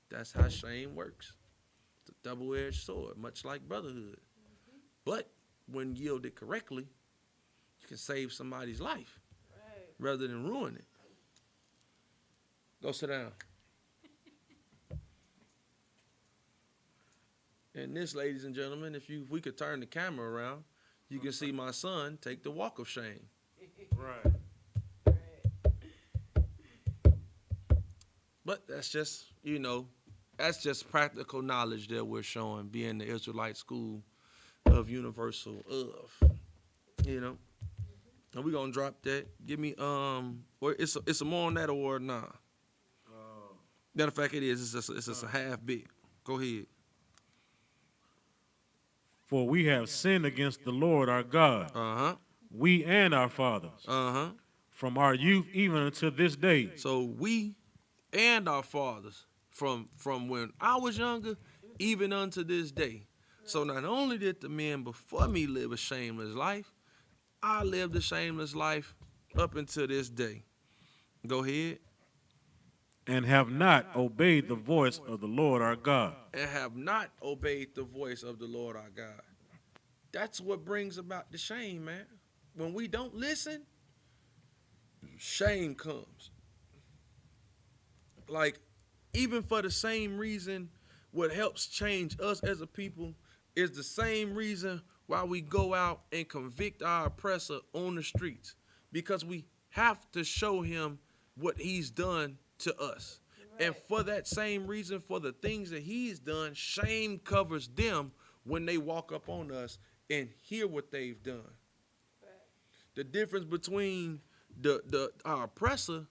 That's how shame works. It's a double-edged sword, much like brotherhood. But when yielded correctly, you can save somebody's life rather than ruin it. Go sit down. And this, ladies and gentlemen, if we could turn the camera around, you can see my son take the walk of shame. Right. But that's just, that's just practical knowledge that we're showing, being the Israelite school of universal of, And we're going to drop that. Give me, or it's a more on that or nah? Matter of fact, it is. It's just a half bit. Go ahead. For we have sinned against the Lord our God, we and our fathers, from our youth even until this day. So we and our fathers, from when I was younger, even unto this day. So not only did the men before me live a shameless life, I lived a shameless life up until this day. Go ahead. And have not obeyed the voice of the Lord our God. And have not obeyed the voice of the Lord our God. That's what brings about the shame, man. When we don't listen, shame comes. Like, even for the same reason, what helps change us as a people is the same reason why we go out and convict our oppressor on the streets. Because we have to show him what he's done to us. Right. And for that same reason, for the things that he's done, shame covers them when they walk up on us and hear what they've done. Right. The difference between our oppressor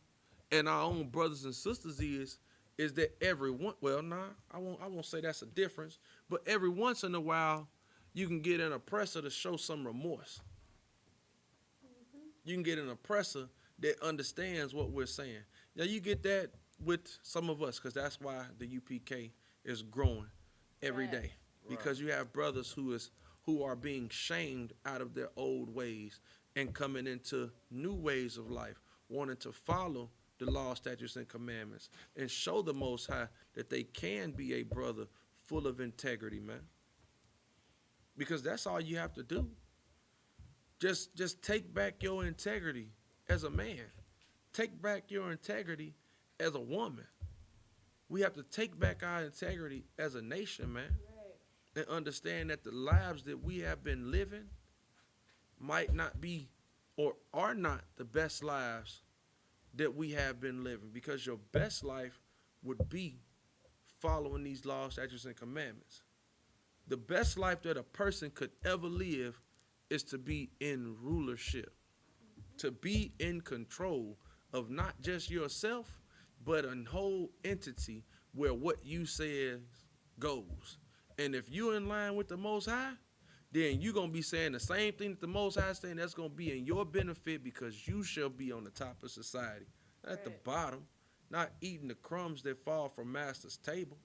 and our own brothers and sisters is that I won't say that's a difference, but every once in a while you can get an oppressor to show some remorse. You can get an oppressor that understands what we're saying. Now, you get that with some of us, because that's why the UPK is growing every day. Because you have brothers who are being shamed out of their old ways and coming into new ways of life, wanting to follow the law, statutes, and commandments, and show the Most High that they can be a brother full of integrity, man. Because that's all you have to do. Just take back your integrity as a man. Take back your integrity as a woman. We have to take back our integrity as a nation, man. Right. And understand that the lives that we have been living might not be or are not the best lives that we have been living. Because your best life would be following these laws, statutes, and commandments. The best life that a person could ever live is to be in rulership, to be in control of not just yourself, but a whole entity where what you say goes. And if you're in line with the Most High, then you're going to be saying the same thing that the Most High is saying. That's going to be in your benefit, because you shall be on the top of society, not at the bottom, not eating the crumbs that fall from master's table.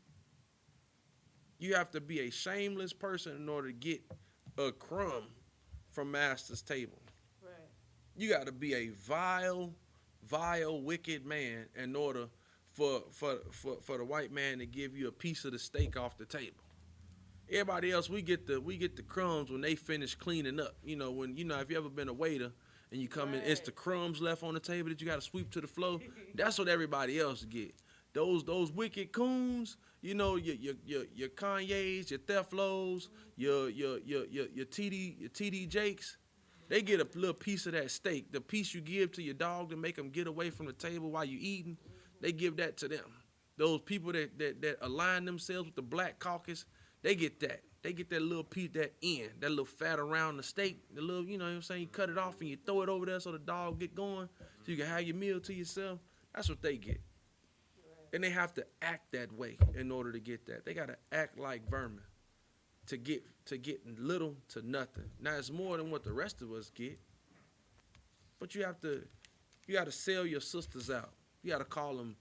You have to be a shameless person in order to get a crumb from master's table. Right. You got to be a vile, wicked man in order for the white man to give you a piece of the steak off the table. Everybody else, we get the crumbs when they finish cleaning up. If you ever been a waiter and you come in, it's the crumbs left on the table that you got to sweep to the floor. That's what everybody else get. Those wicked coons, your Kanye's, your Theflos, your TD Jakes, they get a little piece of that steak. The piece you give to your dog to make them get away from the table while you eating, they give that to them. Those people that align themselves with the Black Caucus, they get that. They get that little piece, that little fat around the steak, the little, you know what I'm saying, you cut it off and you throw it over there so the dog get going, so you can have your meal to yourself. That's what they get. And they have to act that way in order to get that. They got to act like vermin to get little to nothing. Now, it's more than what the rest of us get. But you got to sell your sisters out. You got to call them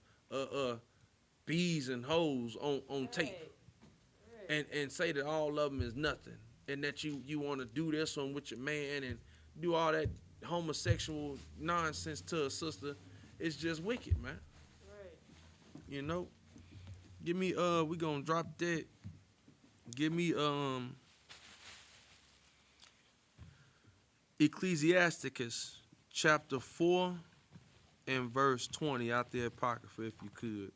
bees and hoes on tape. And say that all of them is nothing. and that you want to do this one with your man and do all that homosexual nonsense to a sister, it's just wicked, man. Right. You know? Give me we gonna drop that. Give me Ecclesiasticus chapter 4 and verse 20 out the Apocrypha, if you could.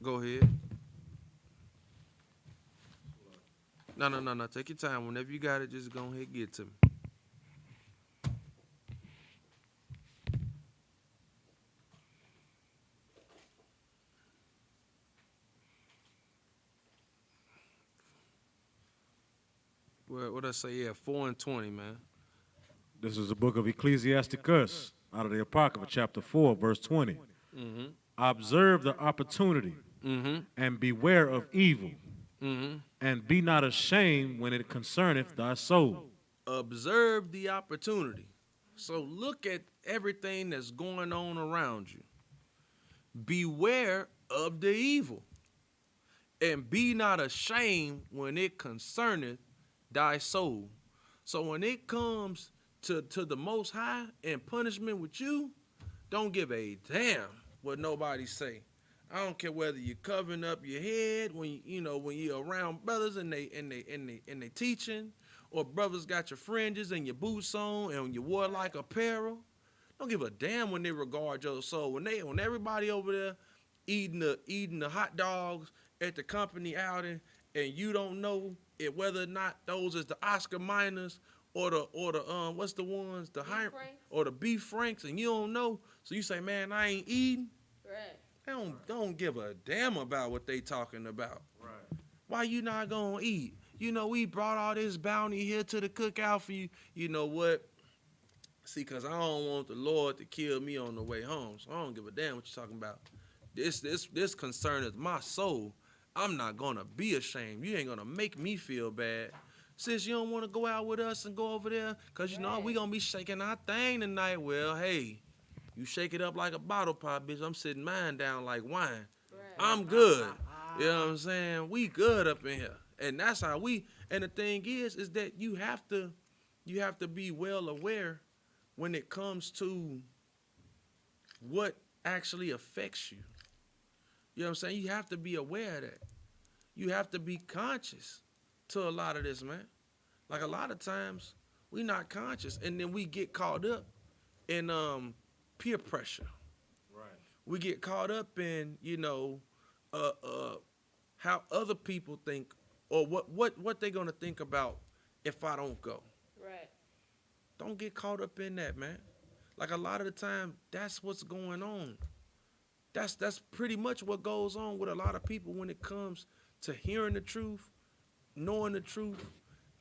Go ahead. No. Take your time. Whenever you got it, just go ahead and get to me. What I say? Yeah, 4 and 20, man. This is the book of Ecclesiasticus out of the Apocrypha, chapter 4, verse 20. Mm-hmm. Observe the opportunity and beware of evil, and be not ashamed when it concerneth thy soul. Observe the opportunity. So look at everything that's going on around you. Beware of the evil, and be not ashamed when it concerneth thy soul. So when it comes to the Most High and punishment with you, don't give a damn what nobody say. I don't care whether you're covering up your head when you're around brothers and they teaching, or brothers got your fringes and your boots on and your warlike apparel. Don't give a damn when they regard your soul. When everybody over there eating the hot dogs at the company outing, and you don't know whether or not those is the Oscar minors or the what's the ones, the high or the beef franks, and you don't know, so you say, man, I ain't eating. Right. They don't give a damn about what they talking about. Right. Why you not gonna eat? We brought all this bounty here to the cookout for you. You know what? See, cause I don't want the Lord to kill me on the way home, so I don't give a damn what you're talking about. This concerneth my soul. I'm not gonna be ashamed. You ain't gonna make me feel bad. Since you don't want to go out with us and go over there, because you know we gonna be shaking our thing tonight. Well, hey, you shake it up like a bottle pop, bitch. I'm sitting mine down like wine. Right. I'm good. You know what I'm saying? We good up in here. And that's how and the thing is that you have to be well aware when it comes to what actually affects you. You know what I'm saying? You have to be aware of that. You have to be conscious to a lot of this, man. Like a lot of times, we not conscious, and then we get caught up in peer pressure. Right. We get caught up in how other people think, or what they're gonna think about if I don't go. Right. Don't get caught up in that, man. Like a lot of the time, that's what's going on. That's pretty much what goes on with a lot of people when it comes to hearing the truth, knowing the truth,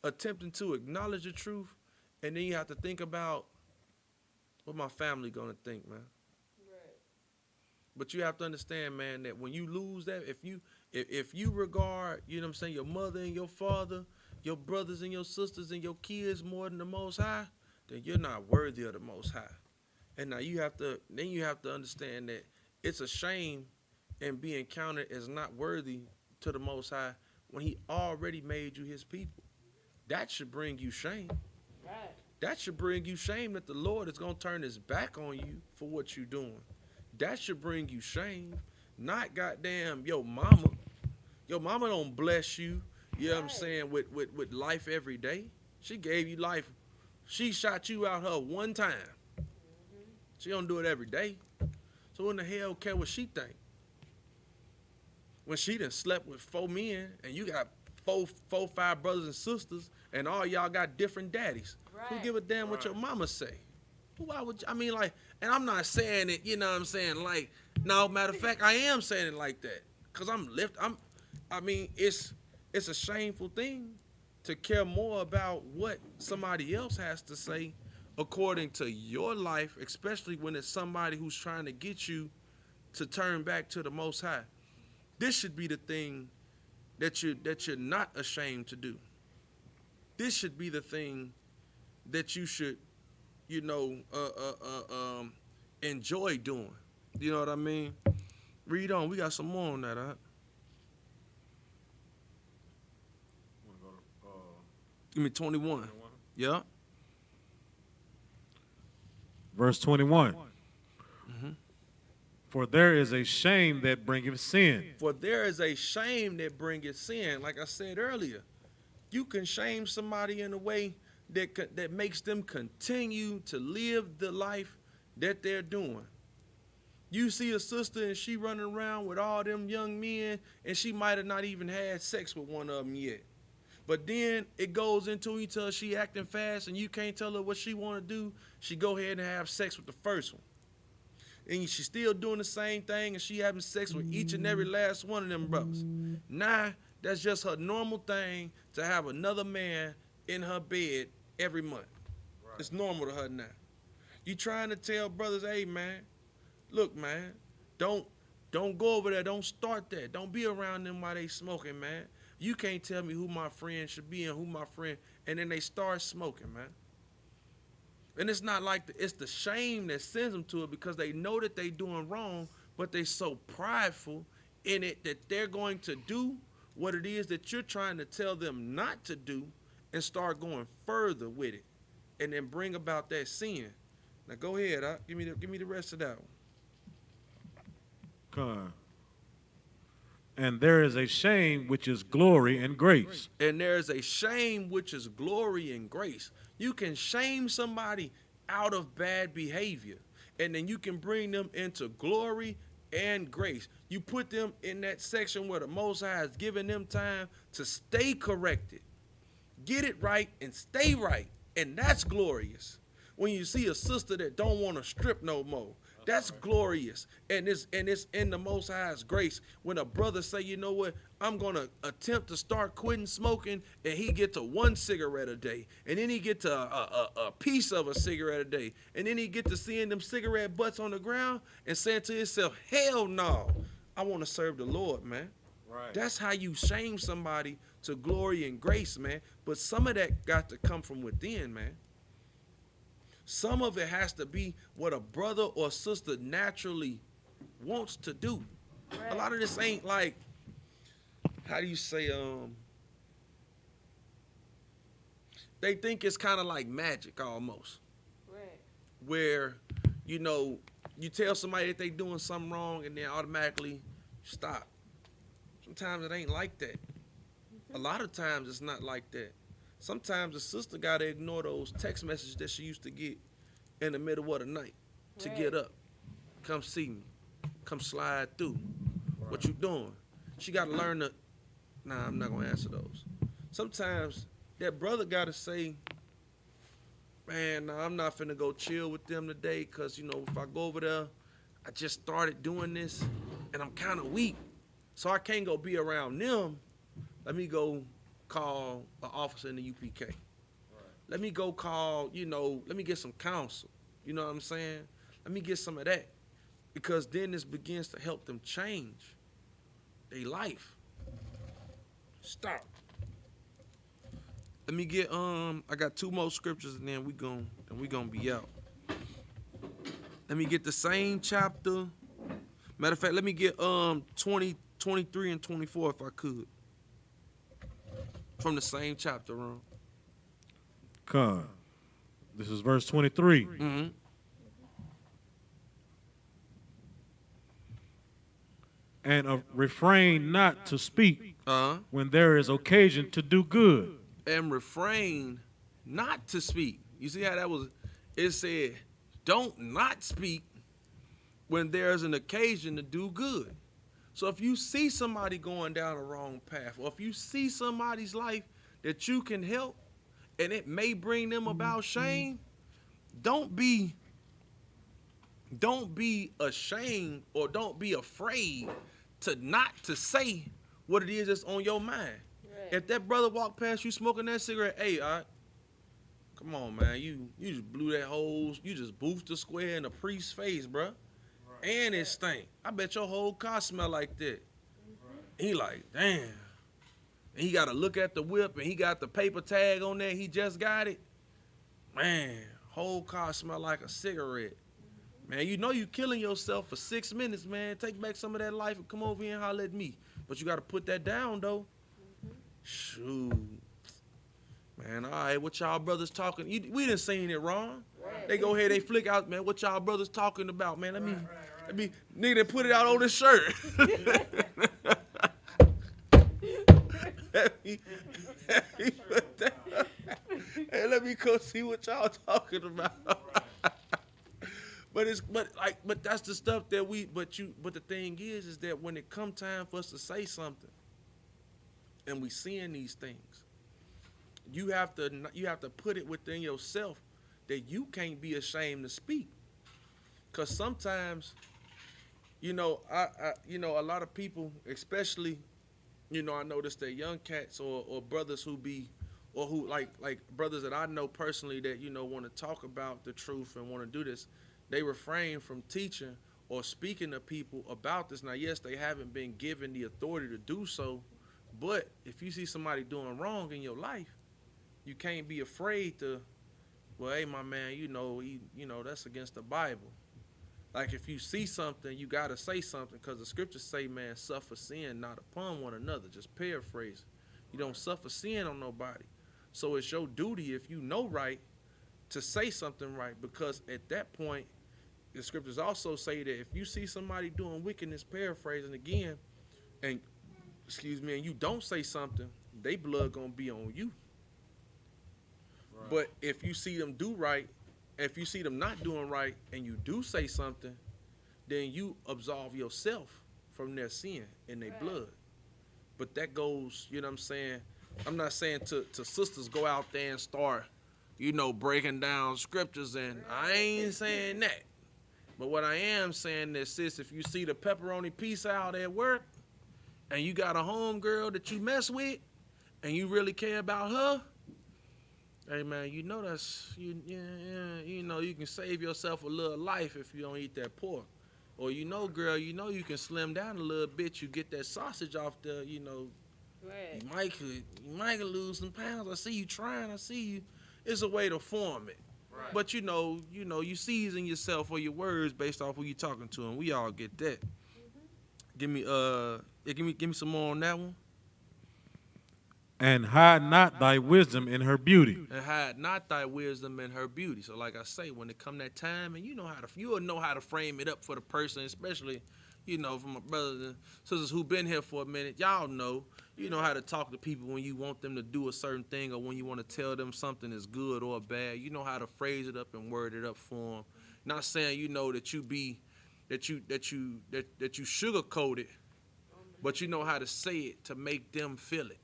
attempting to acknowledge the truth, and then you have to think about what my family gonna think, man. Right. But you have to understand, man, that when you lose that, if you regard, you know what I'm saying, your mother and your father, your brothers and your sisters and your kids more than the Most High, then you're not worthy of the Most High. And now you have to understand that it's a shame and being counted as not worthy to the Most High when He already made you His people. That should bring you shame. Right. That should bring you shame that the Lord is going to turn His back on you for what you're doing. That should bring you shame. Not goddamn your mama. Your mama don't bless you, you know what I'm saying, with life every day. She gave you life. She shot you out her one time. Mm-hmm. She don't do it every day. So in the hell care what she think? When she done slept with 4 men and you got 5 brothers and sisters and all y'all got different daddies. Right. Who give a damn what your mama say? And I'm not saying it, you know what I'm saying, like, no, matter of fact, I am saying it like that. Cause it's a shameful thing to care more about what somebody else has to say according to your life, especially when it's somebody who's trying to get you to turn back to the Most High. This should be the thing that you're not ashamed to do. This should be the thing that you should, enjoy doing. You know what I mean? Read on. We got some more on that, huh? Give me 21. Yeah. Verse 21. For there is a shame that bringeth sin. For there is a shame that bringeth sin. Like I said earlier, you can shame somebody in a way that makes them continue to live the life that they're doing. You see a sister and she running around with all them young men, and she might have not even had sex with one of them yet. But then it goes into each other. She acting fast, and you can't tell her what she want to do. She go ahead and have sex with the first one. And she's still doing the same thing, and she having sex with each and every last one of them brothers. Now, that's just her normal thing to have another man in her bed every month. Right. It's normal to her now. You trying to tell brothers, hey, man, look, man, don't go over there. Don't start that. Don't be around them while they smoking, man. You can't tell me who my friend should be and who my friend, and then they start smoking, man. And it's not like it's the shame that sends them to it, because they know that they doing wrong, but they so prideful in it that they're going to do what it is that you're trying to tell them not to do, and start going further with it, and then bring about that sin. Now go ahead, give me the rest of that one. And there is a shame which is glory and grace. And there is a shame which is glory and grace. You can shame somebody out of bad behavior, and then you can bring them into glory and grace. You put them in that section where the Most High has given them time to stay corrected, get it right, and stay right. And that's glorious. When you see a sister that don't want to strip no more, that's glorious. And it's in the Most High's grace when a brother say, you know what, I'm going to attempt to start quitting smoking, and he get to 1 cigarette a day, and then he get to a piece of a cigarette a day, and then he get to seeing them cigarette butts on the ground and saying to himself, hell no, I want to serve the Lord, man. Right. That's how you shame somebody to glory and grace, man. But some of that got to come from within, man. Some of it has to be what a brother or sister naturally wants to do. Right. A lot of this ain't like, how do you say, they think it's kind of like magic almost. Right. Where, you know, you tell somebody that they doing something wrong and then automatically stop. Sometimes it ain't like that. A lot of times it's not like that. Sometimes the sister got to ignore those text messages that she used to get in the middle of the night to get up. Come see me. Come slide through. Right. What you doing? She got to learn to, nah, I'm not going to answer those. Sometimes that brother got to say, man, nah, I'm not finna go chill with them today, because, you know, if I go over there, I just started doing this and I'm kind of weak, so I can't go be around them. Let me go call an officer in the UPK. Right. Let me go call, you know, let me get some counsel. You know what I'm saying? Let me get some of that. Because then this begins to help them change their life. Stop. Let me get, I got 2 more scriptures, and then we gonna be out. Let me get the same chapter. Matter of fact, let me get 20, 23, and 24 if I could. From the same chapter, Ron. God. This is verse 23. Mm-hmm. And refrain not to speak when there is occasion to do good. And refrain not to speak. You see how that was? It said, don't not speak when there's an occasion to do good. So if you see somebody going down a wrong path, or if you see somebody's life that you can help, and it may bring them about shame, don't be ashamed, or don't be afraid to say what it is that's on your mind. Right. If that brother walk past you smoking that cigarette, hey, all right, come on, man, you just blew that hole, you just boofed the square in the priest's face, bro. Right. And it stink. I bet your whole car smell like that. Right. He like, damn. And he got to look at the whip, and he got the paper tag on there. He just got it. Man, whole car smell like a cigarette. Man, you know you killing yourself for 6 minutes, man. Take back some of that life and come over here and holler at me. But you got to put that down, though. Shoot. Man, all right, what y'all brothers talking? We done seen it wrong. They go ahead, they flick out, man, what y'all brothers talking about, man? Let me, nigga, they put it out on the shirt. Hey, let me go see what y'all talking about. But that's the stuff that but the thing is that when it come time for us to say something, and we seeing these things, you have to put it within yourself that you can't be ashamed to speak. Cause sometimes, a lot of people, especially, I notice that young cats or brothers who like brothers that I know personally that, want to talk about the truth and want to do this, they refrain from teaching or speaking to people about this. Now, yes, they haven't been given the authority to do so, but if you see somebody doing wrong in your life, you can't be afraid to, well, hey, my man, that's against the Bible. Like, if you see something, you got to say something, because the scriptures say, man, suffer sin not upon one another. Just paraphrase. You don't suffer sin on nobody. So it's your duty, if you know right, to say something right, because at that point, the scriptures also say that if you see somebody doing wickedness, paraphrasing again, and you don't say something, they blood gonna be on you. Right. But if you see them do right, if you see them not doing right, and you do say something, then you absolve yourself from their sin and their blood. But that goes, you know what I'm saying? I'm not saying to sisters go out there and start, breaking down scriptures, and I ain't saying that. But what I am saying is, sis, if you see the pepperoni pizza out at work, and you got a homegirl that you mess with, and you really care about her, hey man, that's you can save yourself a little life if you don't eat that pork. Or girl, you can slim down a little bit. You get that sausage off there, Right. You might lose some pounds. I see you trying. I see you. It's a way to form it. Right. But you season yourself or your words based off who you talking to, and we all get that. Mm-hmm. Give me some more on that one. And hide not thy wisdom in her beauty. And hide not thy wisdom in her beauty. So like I say, when it come that time, and you'll know how to frame it up for the person, especially, for my brothers and sisters who been here for a minute, y'all know, how to talk to people when you want them to do a certain thing, or when you want to tell them something is good or bad. You know how to phrase it up and word it up for them. Not saying, that you sugarcoat it, but you know how to say it to make them feel it.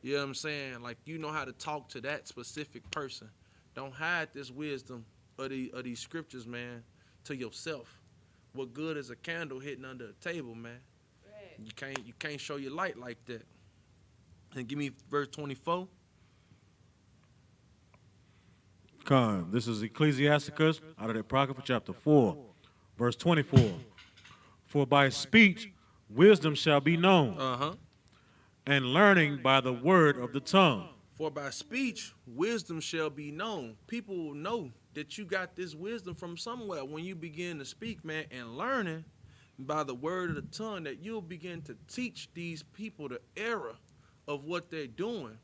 You know what I'm saying? Like, you know how to talk to that specific person. Don't hide this wisdom of these scriptures, man, to yourself. What good is a candle hitting under a table, man? Right. You can't show your light like that. And give me verse 24. Come, this is Ecclesiasticus out of the Apocrypha chapter 4, verse 24. For by speech wisdom shall be known. And learning by the word of the tongue. For by speech, wisdom shall be known. People will know that you got this wisdom from somewhere when you begin to speak, man, and learning by the word of the tongue, that you'll begin to teach these people the error of what they're doing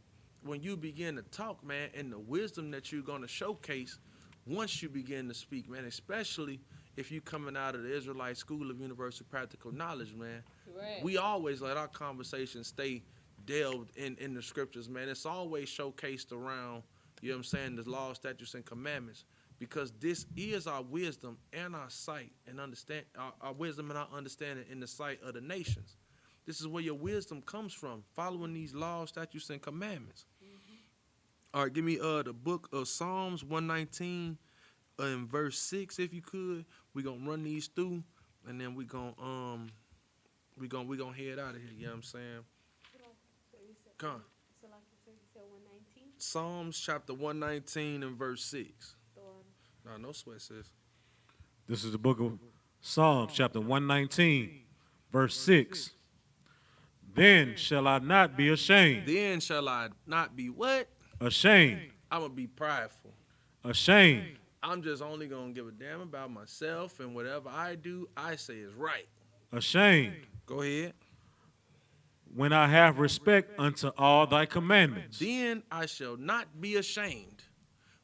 when you begin to talk, man, and the wisdom that you're going to showcase once you begin to speak, man, especially if you're coming out of the Israelite School of Universal Practical Knowledge, man. Right. We always let our conversations stay delved in the scriptures, man. It's always showcased around, you know what I'm saying, the law, statutes, and commandments, because this is our wisdom and our sight and understand our wisdom and our understanding in the sight of the nations. This is where your wisdom comes from, following these laws, statutes, and commandments. Mm-hmm. All right, give me the book of Psalms 119 and verse 6, if you could. We're gonna run these through, and then we're gonna head out of here, you know what I'm saying? Come. So like you said 119? Psalms chapter 119 and verse 6. No sweat, sis. This is the book of Psalms chapter 119, verse 6. Then shall I not be ashamed. Then shall I not be what? Ashamed. I'm going to be prideful. Ashamed. I'm just only going to give a damn about myself, and whatever I do, I say is right. Ashamed. Go ahead. when I have respect unto all thy commandments. Then I shall not be ashamed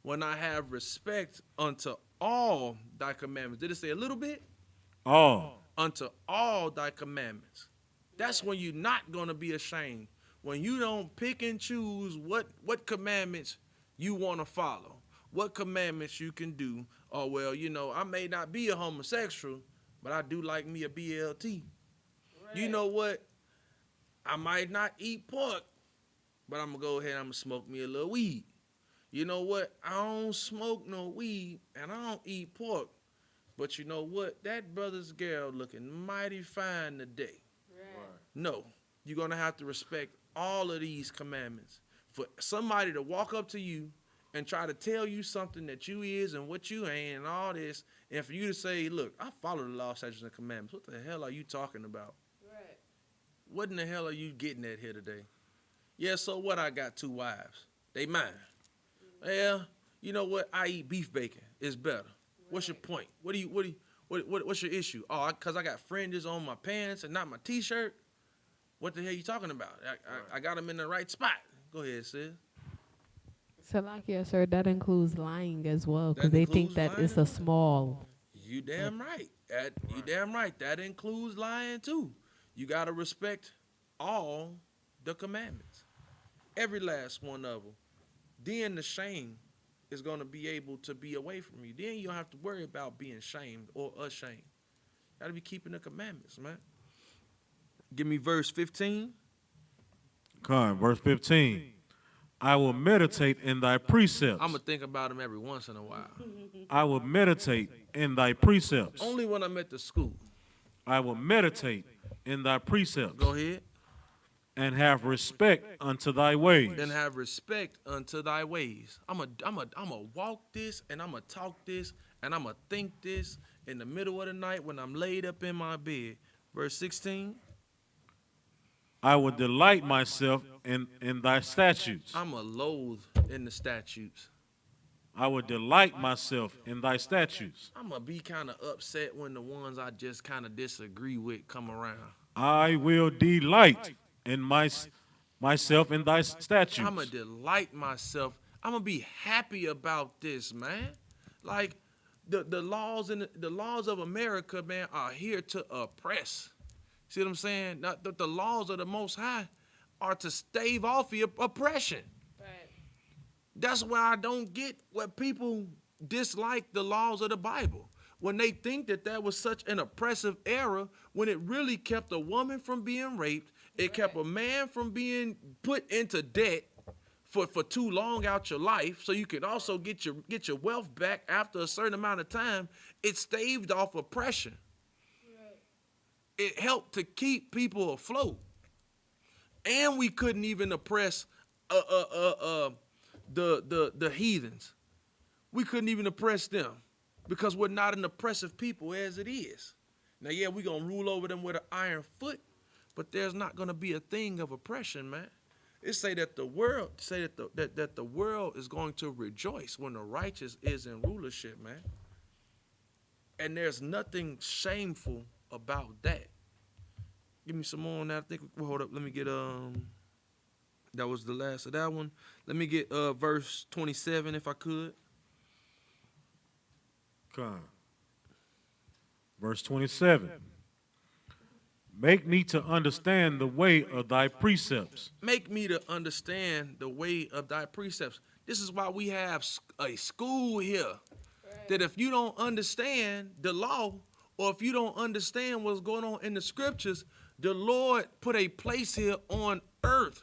when I have respect unto all thy commandments. Did it say a little bit? All. Unto all thy commandments. That's when you're not going to be ashamed. When you don't pick and choose what commandments you want to follow, what commandments you can do. Oh, well, you know, I may not be a homosexual, but I do like me a BLT. Right. You know what? I might not eat pork, but I'm going to go ahead and I'm going to smoke me a little weed. You know what? I don't smoke no weed and I don't eat pork. But you know what? That brother's girl looking mighty fine today. Right. No, you're going to have to respect all of these commandments. For somebody to walk up to you and try to tell you something that you is and what you ain't and all this, and for you to say, look, I follow the law, statutes, and commandments. What the hell are you talking about? Right. What in the hell are you getting at here today? Yeah, so what? I got 2 wives. They mine. Well, you know what? I eat beef bacon. It's better. Right. What's your point? What's your issue? Oh, because I got fringes on my pants and not my T-shirt? What the hell you talking about? I got them in the right spot. Go ahead, sis. Salakia, sir, that includes lying as well, because they think that lying? It's a small. You damn right. You damn right. That includes lying too. You got to respect all the commandments. Every last one of them. Then the shame is going to be able to be away from you. Then you don't have to worry about being shamed or ashamed. Got to be keeping the commandments, man. Give me verse 15. Come on, verse 15. I will meditate in thy precepts. I'm going to think about them every once in a while. I will meditate in thy precepts. Only when I'm at the school. I will meditate in thy precepts. Go ahead. And have respect unto thy ways. And have respect unto thy ways. I'm a walk this, and I'm a talk this, and I'm a think this in the middle of the night when I'm laid up in my bed. Verse 16. I will delight myself in thy statutes. I'm a loathe in the statutes. I will delight myself in thy statutes. I'm going to be kind of upset when the ones I just kind of disagree with come around. I will delight in myself in thy statutes. I'm going to delight myself. I'm going to be happy about this, man. Like the laws the laws of America, man, are here to oppress. See what I'm saying? Not the laws of the Most High are to stave off the oppression. Right. That's why I don't get what people dislike the laws of the Bible. When they think that was such an oppressive era, when it really kept a woman from being raped, it kept a man from being put into debt for too long out your life, so you could also get your wealth back after a certain amount of time. It staved off oppression. It helped to keep people afloat, and we couldn't even oppress the heathens. We couldn't even oppress them because we're not an oppressive people as it is. Now, yeah, we're gonna rule over them with an iron foot, but there's not gonna be a thing of oppression, man. It say that the world that the world is going to rejoice when the righteous is in rulership, man. And there's nothing shameful about that. Give me some more on that. I think hold up. Let me get that was the last of that one. Let me get verse 27 if I could. Come. Verse 27. Make me to understand the way of thy precepts. Make me to understand the way of thy precepts. This is why we have a school here. Right. That if you don't understand the law, or if you don't understand what's going on in the scriptures, the Lord put a place here on earth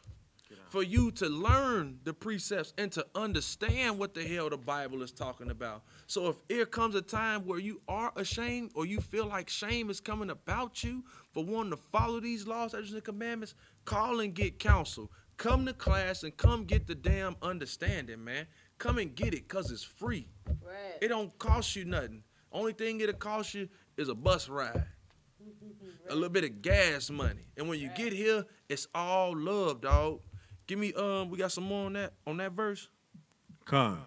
for you to learn the precepts and to understand what the hell the Bible is talking about. So if there comes a time where you are ashamed or you feel like shame is coming about you for wanting to follow these laws, statutes, and commandments, call and get counsel. Come to class and come get the damn understanding, man. Come and get it because it's free. Right. It don't cost you nothing. Only thing it'll cost you is a bus ride. A little bit of gas money. And when you get here, it's all love, dog. Give me we got some more on that verse. Come.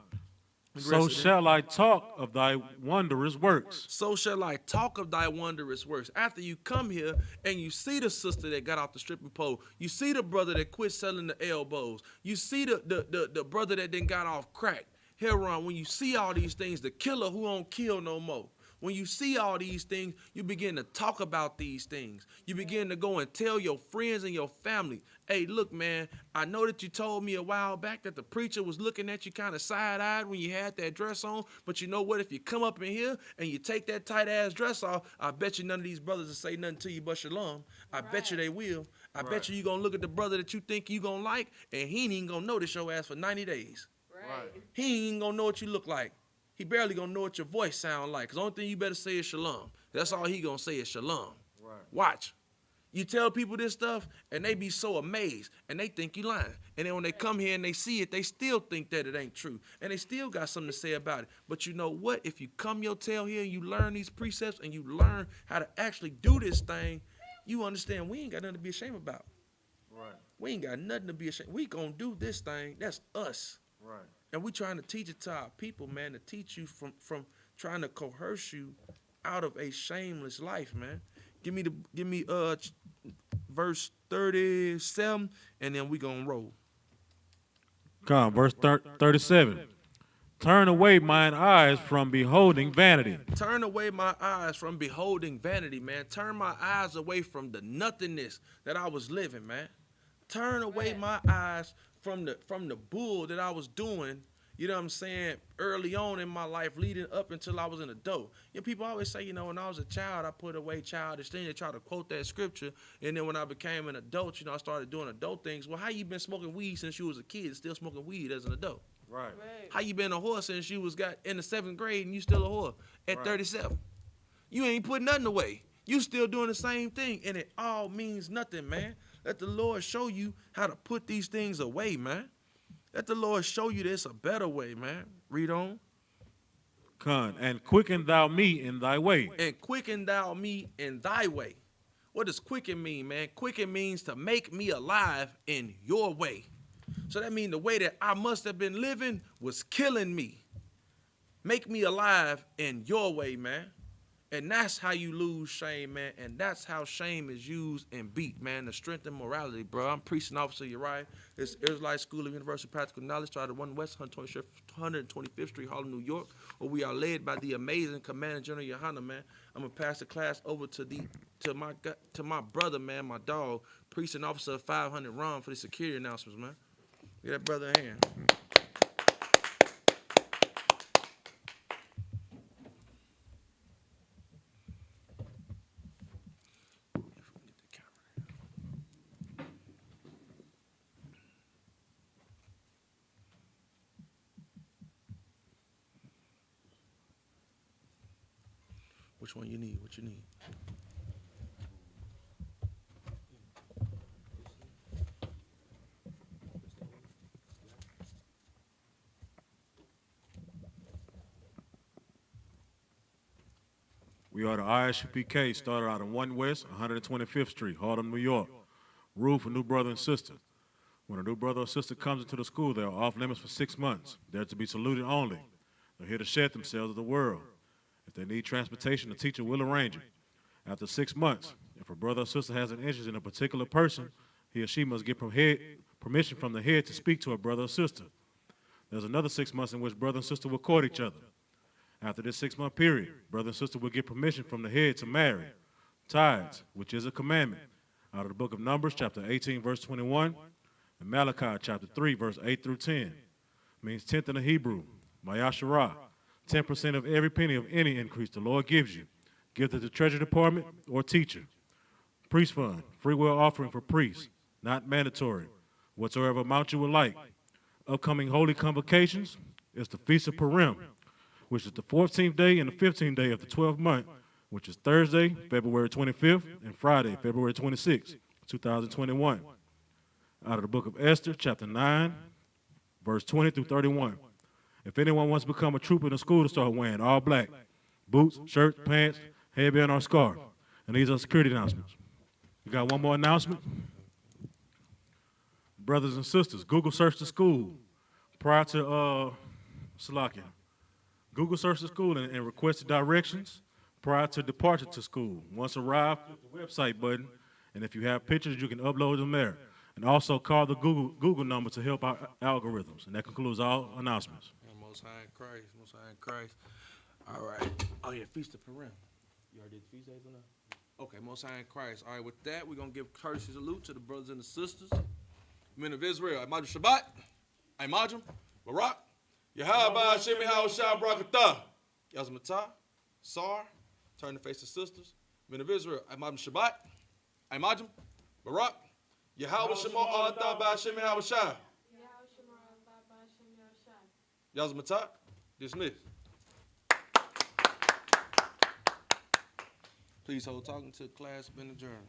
So shall I talk of thy wondrous works. So shall I talk of thy wondrous works. After you come here and you see the sister that got off the stripping pole, you see the brother that quit selling the elbows, you see the brother that then got off crack, heroin, when you see all these things, the killer who don't kill no more. When you see all these things, you begin to talk about these things. You begin to go and tell your friends and your family, hey, look, man, I know that you told me a while back that the preacher was looking at you kind of side-eyed when you had that dress on, but you know what? If you come up in here and you take that tight-ass dress off, I bet you none of these brothers will say nothing to you but shalom. I bet you they will. I bet you going to look at the brother that you think you going to like, and he ain't even going to notice your ass for 90 days. Right. He ain't even going to know what you look like. He barely gonna know what your voice sound like. Cause the only thing you better say is shalom. That's all he gonna say is shalom. Right. Watch. You tell people this stuff and they be so amazed and they think you lying. And then when they come here and they see it, they still think that it ain't true. And they still got something to say about it. But you know what? If you come your tail here and you learn these precepts and you learn how to actually do this thing, you understand we ain't got nothing to be ashamed about. Right. We ain't got nothing to be ashamed. We gonna do this thing. That's us. Right. And we trying to teach it to our people, man, to teach you from trying to coerce you out of a shameless life, man. Give me verse 37, and then we gonna roll. Come on, verse 37. Turn away mine eyes from beholding vanity. Turn away my eyes from beholding vanity, man. Turn my eyes away from the nothingness that I was living, man. Turn away my eyes from the bull that I was doing, you know what I'm saying, early on in my life, leading up until I was an adult. You know, people always say, you know, when I was a child, I put away childish things. They try to quote that scripture. And then when I became an adult, you know, I started doing adult things. Well, how you been smoking weed since you was a kid, still smoking weed as an adult? Right. How you been a whore since you was got in the 7th grade and you still a whore at 37? You ain't putting nothing away. You still doing the same thing, and it all means nothing, man. Let the Lord show you how to put these things away, man. Let the Lord show you this a better way, man. Read on. Come, and quicken thou me in thy way. And quicken thou me in thy way. What does quicken mean, man? Quicken means to make me alive in your way. So that means the way that I must have been living was killing me. Make me alive in your way, man. And that's how you lose shame, man. And that's how shame is used and beat, man, to strengthen morality, bro. I'm Priest and Officer Uriah. It's Israelite School of Universal Practical Knowledge, started 1 West 125th Street, Harlem, New York, where we are led by the amazing Commander General Yohana, man. I'm going to pass the class over to my brother, man, my dog, Priest and Officer 500 Ron, for the security announcements, man. Get that brother a hand. Which one you need? What you need? We are the ISUPK, started out on 1 West 125th Street, Harlem, New York. Rule for new brother and sister. When a new brother or sister comes into the school, they are off limits for 6 months. They're to be saluted only. They're here to shed themselves of the world. If they need transportation, the teacher will arrange it. After 6 months, if a brother or sister has an interest in a particular person, he or she must get permission from the head to speak to a brother or sister. There's another 6 months in which brother and sister will court each other. After this 6-month period, brother and sister will get permission from the head to marry. Tithes, which is a commandment, out of the book of Numbers, chapter 18, verse 21, and Malachi, chapter 3, verse 8 through 10, means 10th in the Hebrew, Mayasharah, 10% of every penny of any increase the Lord gives you. Give to the treasury department or teacher. Priest fund, free will offering for priests, not mandatory, whatsoever amount you would like. Upcoming holy convocations is the Feast of Purim, which is the 14th day and the 15th day of the 12th month, which is Thursday, February 25th, and Friday, February 26th, 2021. Out of the book of Esther, chapter 9, verse 20 through 31. If anyone wants to become a trooper in the school, to start wearing all black, boots, shirts, pants, headband, or scarf. And these are security announcements. We got one more announcement. Brothers and sisters, Google search the school prior to Salakia. Google search the school and request the directions prior to departure to school. Once arrived, click the website button, and if you have pictures, you can upload them there. And also call the Google number to help our algorithms. And that concludes all announcements. Most High in Christ, Most High in Christ. All right. Oh, yeah, Feast of Purim. You already did the feast days or not? Okay, Most High in Christ. All right, with that, we're going to give courtesy salute to the brothers and the sisters. Men of Israel, Imajim Shabbat, Imajim, Barak, Yahabah, Shemi Hawashah, Barakatah, Yazmatah, Sar, turn to face the sisters. Men of Israel, Imajim Shabbat, Imajim, Barak, Yahweh Shema Allah Ba Shemi Hawashah, Yazmatah, dismiss. Please hold talking to class been adjourned.